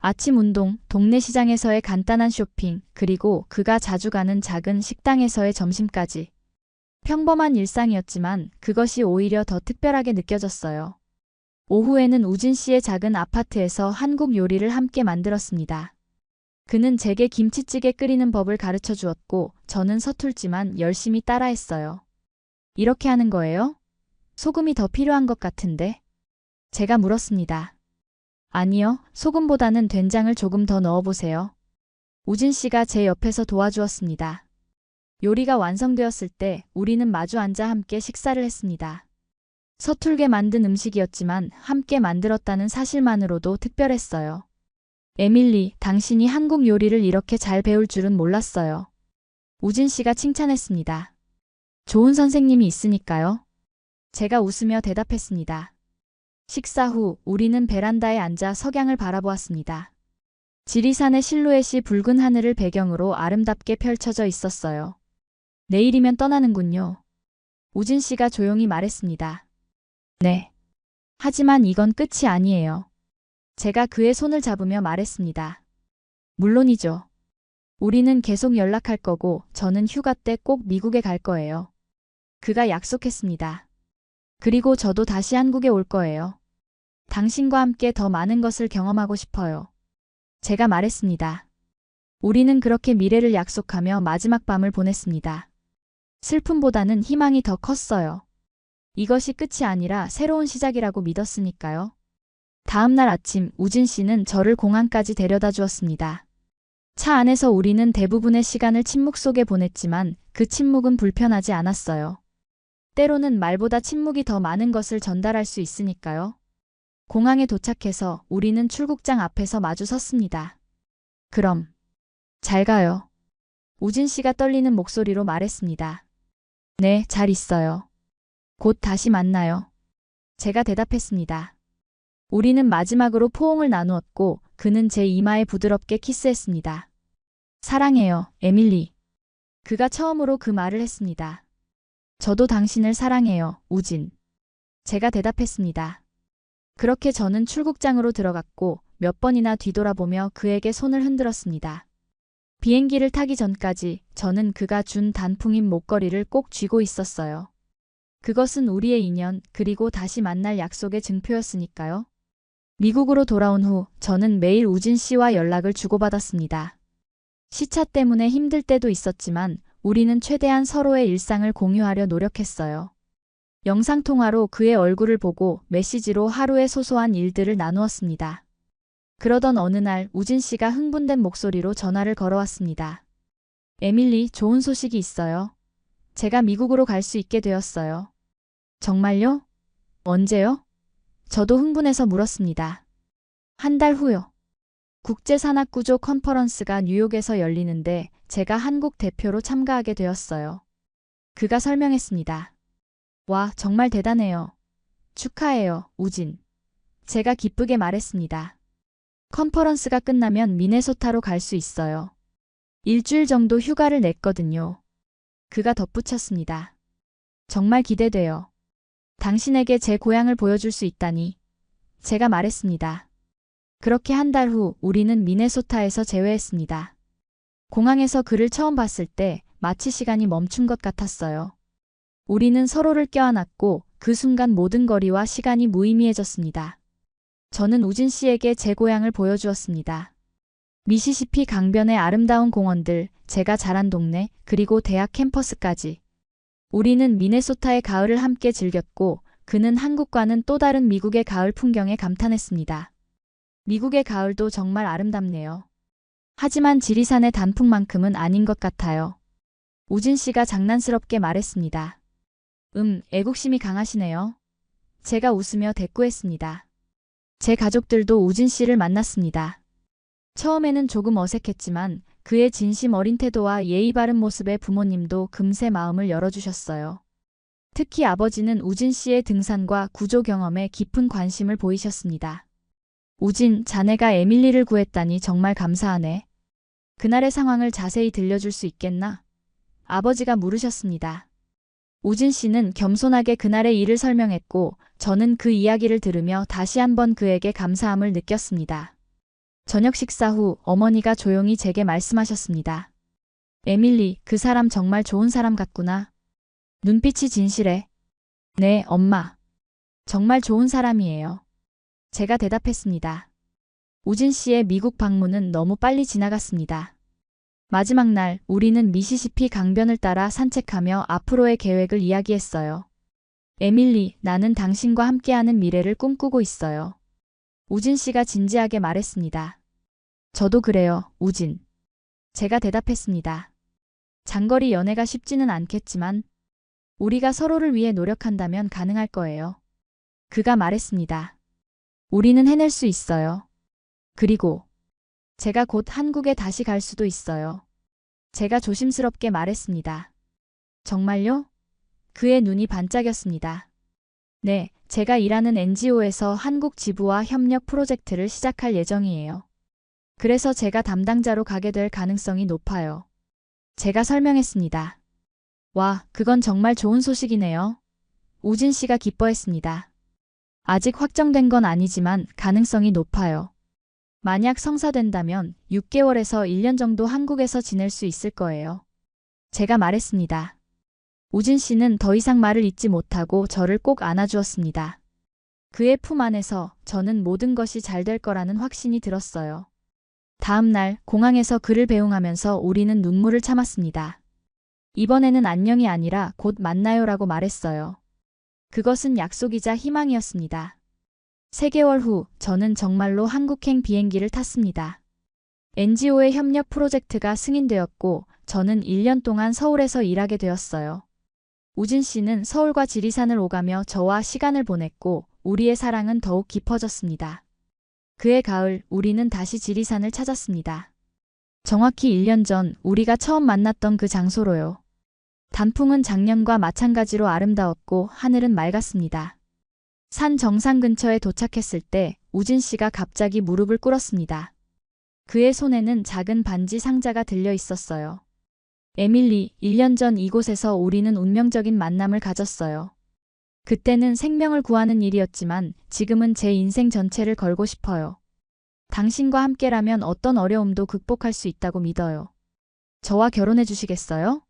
아침 운동, 동네 시장에서의 간단한 쇼핑, 그리고 그가 자주 가는 작은 식당에서의 점심까지. 평범한 일상이었지만 그것이 오히려 더 특별하게 느껴졌어요. 오후에는 우진 씨의 작은 아파트에서 한국 요리를 함께 만들었습니다. 그는 제게 김치찌개 끓이는 법을 가르쳐 주었고 저는 서툴지만 열심히 따라했어요. 이렇게 하는 거예요? 소금이 더 필요한 것 같은데? 제가 물었습니다. 아니요, 소금보다는 된장을 조금 더 넣어보세요. 우진 씨가 제 옆에서 도와주었습니다. 요리가 완성되었을 때 우리는 마주 앉아 함께 식사를 했습니다. 서툴게 만든 음식이었지만 함께 만들었다는 사실만으로도 특별했어요. 에밀리, 당신이 한국 요리를 이렇게 잘 배울 줄은 몰랐어요. 우진 씨가 칭찬했습니다. 좋은 선생님이 있으니까요. 제가 웃으며 대답했습니다. 식사 후 우리는 베란다에 앉아 석양을 바라보았습니다. 지리산의 실루엣이 붉은 하늘을 배경으로 아름답게 펼쳐져 있었어요. 내일이면 떠나는군요. 우진 씨가 조용히 말했습니다. 네. 하지만 이건 끝이 아니에요. 제가 그의 손을 잡으며 말했습니다. 물론이죠. 우리는 계속 연락할 거고 저는 휴가 때 꼭 미국에 갈 거예요. 그가 약속했습니다. 그리고 저도 다시 한국에 올 거예요. 당신과 함께 더 많은 것을 경험하고 싶어요. 제가 말했습니다. 우리는 그렇게 미래를 약속하며 마지막 밤을 보냈습니다. 슬픔보다는 희망이 더 컸어요. 이것이 끝이 아니라 새로운 시작이라고 믿었으니까요. 다음 날 아침 우진 씨는 저를 공항까지 데려다 주었습니다. 차 안에서 우리는 대부분의 시간을 침묵 속에 보냈지만 그 침묵은 불편하지 않았어요. 때로는 말보다 침묵이 더 많은 것을 전달할 수 있으니까요. 공항에 도착해서 우리는 출국장 앞에서 마주 섰습니다. 그럼 잘 가요. 우진 씨가 떨리는 목소리로 말했습니다. 네, 잘 있어요. 곧 다시 만나요. 제가 대답했습니다. 우리는 마지막으로 포옹을 나누었고 그는 제 이마에 부드럽게 키스했습니다. 사랑해요, 에밀리. 그가 처음으로 그 말을 했습니다. 저도 당신을 사랑해요, 우진. 제가 대답했습니다. 그렇게 저는 출국장으로 들어갔고 몇 번이나 뒤돌아보며 그에게 손을 흔들었습니다. 비행기를 타기 전까지 저는 그가 준 단풍잎 목걸이를 꼭 쥐고 있었어요. 그것은 우리의 인연 그리고 다시 만날 약속의 증표였으니까요. 미국으로 돌아온 후 저는 매일 우진 씨와 연락을 주고받았습니다. 시차 때문에 힘들 때도 있었지만 우리는 최대한 서로의 일상을 공유하려 노력했어요. 영상통화로 그의 얼굴을 보고 메시지로 하루의 소소한 일들을 나누었습니다. 그러던 어느 날 우진 씨가 흥분된 목소리로 전화를 걸어왔습니다. 에밀리, 좋은 소식이 있어요. 제가 미국으로 갈 수 있게 되었어요. 정말요? 언제요? 저도 흥분해서 물었습니다. 한 달 후요. 국제산악구조 컨퍼런스가 뉴욕에서 열리는데 제가 한국 대표로 참가하게 되었어요. 그가 설명했습니다. 와, 정말 대단해요. 축하해요, 우진. 제가 기쁘게 말했습니다. 컨퍼런스가 끝나면 미네소타로 갈 수 있어요. 일주일 정도 휴가를 냈거든요. 그가 덧붙였습니다. 정말 기대돼요. 당신에게 제 고향을 보여줄 수 있다니. 제가 말했습니다. 그렇게 한 달 후 우리는 미네소타에서 재회했습니다. 공항에서 그를 처음 봤을 때 마치 시간이 멈춘 것 같았어요. 우리는 서로를 껴안았고 그 순간 모든 거리와 시간이 무의미해졌습니다. 저는 우진 씨에게 제 고향을 보여주었습니다. 미시시피 강변의 아름다운 공원들, 제가 자란 동네, 그리고 대학 캠퍼스까지. 우리는 미네소타의 가을을 함께 즐겼고 그는 한국과는 또 다른 미국의 가을 풍경에 감탄했습니다. 미국의 가을도 정말 아름답네요. 하지만 지리산의 단풍만큼은 아닌 것 같아요. 우진 씨가 장난스럽게 말했습니다. 애국심이 강하시네요. 제가 웃으며 대꾸했습니다. 제 가족들도 우진 씨를 만났습니다. 처음에는 조금 어색했지만 그의 진심 어린 태도와 예의 바른 모습에 부모님도 금세 마음을 열어주셨어요. 특히 아버지는 우진 씨의 등산과 구조 경험에 깊은 관심을 보이셨습니다. 우진, 자네가 에밀리를 구했다니 정말 감사하네. 그날의 상황을 자세히 들려줄 수 있겠나? 아버지가 물으셨습니다. 우진 씨는 겸손하게 그날의 일을 설명했고 저는 그 이야기를 들으며 다시 한번 그에게 감사함을 느꼈습니다. 저녁 식사 후 어머니가 조용히 제게 말씀하셨습니다. 에밀리, 그 사람 정말 좋은 사람 같구나. 눈빛이 진실해. 네, 엄마. 정말 좋은 사람이에요. 제가 대답했습니다. 우진 씨의 미국 방문은 너무 빨리 지나갔습니다. 마지막 날 우리는 미시시피 강변을 따라 산책하며 앞으로의 계획을 이야기했어요. 에밀리, 나는 당신과 함께하는 미래를 꿈꾸고 있어요. 우진 씨가 진지하게 말했습니다. 저도 그래요, 우진. 제가 대답했습니다. 장거리 연애가 쉽지는 않겠지만 우리가 서로를 위해 노력한다면 가능할 거예요. 그가 말했습니다. 우리는 해낼 수 있어요. 그리고 제가 곧 한국에 다시 갈 수도 있어요. 제가 조심스럽게 말했습니다. 정말요? 그의 눈이 반짝였습니다. 네, 제가 일하는 NGO에서 한국 지부와 협력 프로젝트를 시작할 예정이에요. 그래서 제가 담당자로 가게 될 가능성이 높아요. 제가 설명했습니다. 와, 그건 정말 좋은 소식이네요. 우진 씨가 기뻐했습니다. 아직 확정된 건 아니지만 가능성이 높아요. 만약 성사된다면 6개월에서 1년 정도 한국에서 지낼 수 있을 거예요. 제가 말했습니다. 우진 씨는 더 이상 말을 잇지 못하고 저를 꼭 안아주었습니다. 그의 품 안에서 저는 모든 것이 잘 될 거라는 확신이 들었어요. 다음 날 공항에서 그를 배웅하면서 우리는 눈물을 참았습니다. 이번에는 안녕이 아니라 곧 만나요라고 말했어요. 그것은 약속이자 희망이었습니다. 3개월 후 저는 정말로 한국행 비행기를 탔습니다. NGO의 협력 프로젝트가 승인되었고 저는 1년 동안 서울에서 일하게 되었어요. 우진 씨는 서울과 지리산을 오가며 저와 시간을 보냈고 우리의 사랑은 더욱 깊어졌습니다. 그해 가을 우리는 다시 지리산을 찾았습니다. 정확히 1년 전 우리가 처음 만났던 그 장소로요. 단풍은 작년과 마찬가지로 아름다웠고 하늘은 맑았습니다. 산 정상 근처에 도착했을 때 우진 씨가 갑자기 무릎을 꿇었습니다. 그의 손에는 작은 반지 상자가 들려 있었어요. 에밀리, 1년 전 이곳에서 우리는 운명적인 만남을 가졌어요. 그때는 생명을 구하는 일이었지만 지금은 제 인생 전체를 걸고 싶어요. 당신과 함께라면 어떤 어려움도 극복할 수 있다고 믿어요. 저와 결혼해 주시겠어요?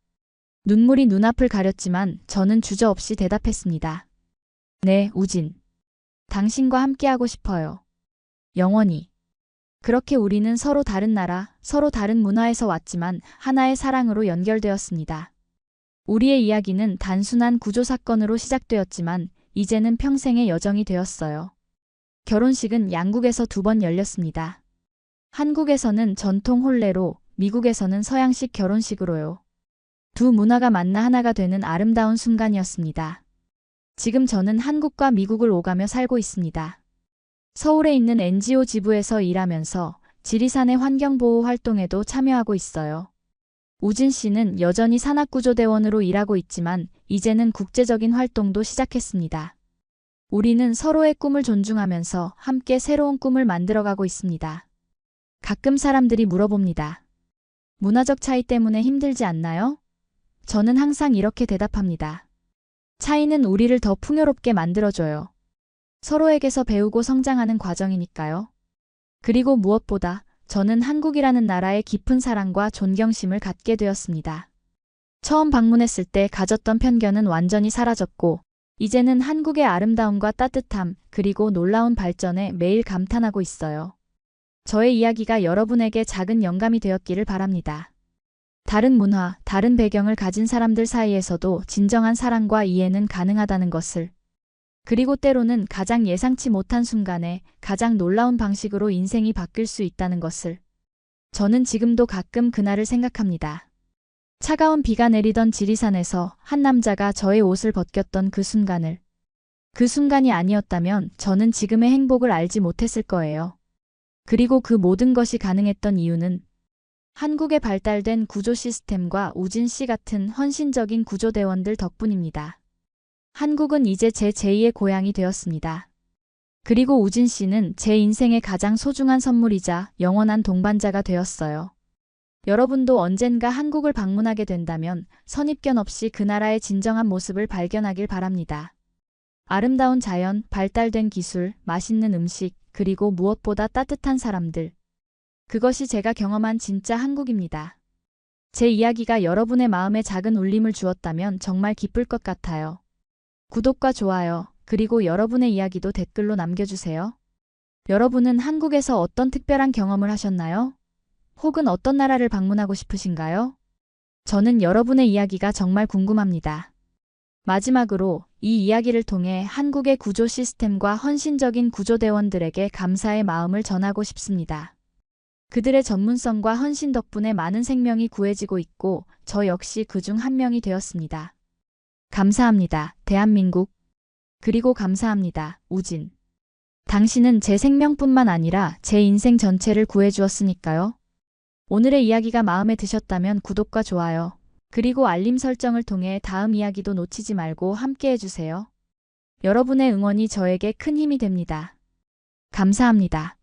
눈물이 눈앞을 가렸지만 저는 주저없이 대답했습니다. 네, 우진. 당신과 함께하고 싶어요. 영원히. 그렇게 우리는 서로 다른 나라, 서로 다른 문화에서 왔지만 하나의 사랑으로 연결되었습니다. 우리의 이야기는 단순한 구조 사건으로 시작되었지만 이제는 평생의 여정이 되었어요. 결혼식은 양국에서 2번 열렸습니다. 한국에서는 전통 혼례로, 미국에서는 서양식 결혼식으로요. 두 문화가 만나 하나가 되는 아름다운 순간이었습니다. 지금 저는 한국과 미국을 오가며 살고 있습니다. 서울에 있는 NGO 지부에서 일하면서 지리산의 환경보호 활동에도 참여하고 있어요. 우진 씨는 여전히 산악구조대원으로 일하고 있지만 이제는 국제적인 활동도 시작했습니다. 우리는 서로의 꿈을 존중하면서 함께 새로운 꿈을 만들어가고 있습니다. 가끔 사람들이 물어봅니다. 문화적 차이 때문에 힘들지 않나요? 저는 항상 이렇게 대답합니다. 차이는 우리를 더 풍요롭게 만들어줘요. 서로에게서 배우고 성장하는 과정이니까요. 그리고 무엇보다 저는 한국이라는 나라의 깊은 사랑과 존경심을 갖게 되었습니다. 처음 방문했을 때 가졌던 편견은 완전히 사라졌고 이제는 한국의 아름다움과 따뜻함 그리고 놀라운 발전에 매일 감탄하고 있어요. 저의 이야기가 여러분에게 작은 영감이 되었기를 바랍니다. 다른 문화, 다른 배경을 가진 사람들 사이에서도 진정한 사랑과 이해는 가능하다는 것을, 그리고 때로는 가장 예상치 못한 순간에 가장 놀라운 방식으로 인생이 바뀔 수 있다는 것을. 저는 지금도 가끔 그날을 생각합니다. 차가운 비가 내리던 지리산에서 한 남자가 저의 옷을 벗겼던 그 순간이 아니었다면 저는 지금의 행복을 알지 못했을 거예요. 그리고 그 모든 것이 가능했던 이유는 한국에 발달된 구조 시스템과 우진 씨 같은 헌신적인 구조대원들 덕분입니다. 한국은 이제 제 제2의 고향이 되었습니다. 그리고 우진 씨는 제 인생의 가장 소중한 선물이자 영원한 동반자가 되었어요. 여러분도 언젠가 한국을 방문하게 된다면 선입견 없이 그 나라의 진정한 모습을 발견하길 바랍니다. 아름다운 자연, 발달된 기술, 맛있는 음식, 그리고 무엇보다 따뜻한 사람들. 그것이 제가 경험한 진짜 한국입니다. 제 이야기가 여러분의 마음에 작은 울림을 주었다면 정말 기쁠 것 같아요. 구독과 좋아요, 그리고 여러분의 이야기도 댓글로 남겨주세요. 여러분은 한국에서 어떤 특별한 경험을 하셨나요? 혹은 어떤 나라를 방문하고 싶으신가요? 저는 여러분의 이야기가 정말 궁금합니다. 마지막으로 이 이야기를 통해 한국의 구조 시스템과 헌신적인 구조대원들에게 감사의 마음을 전하고 싶습니다. 그들의 전문성과 헌신 덕분에 많은 생명이 구해지고 있고 저 역시 그중 한 명이 되었습니다. 감사합니다, 대한민국. 그리고 감사합니다, 우진. 당신은 제 생명뿐만 아니라 제 인생 전체를 구해주었으니까요. 오늘의 이야기가 마음에 드셨다면 구독과 좋아요, 그리고 알림 설정을 통해 다음 이야기도 놓치지 말고 함께 해주세요. 여러분의 응원이 저에게 큰 힘이 됩니다. 감사합니다.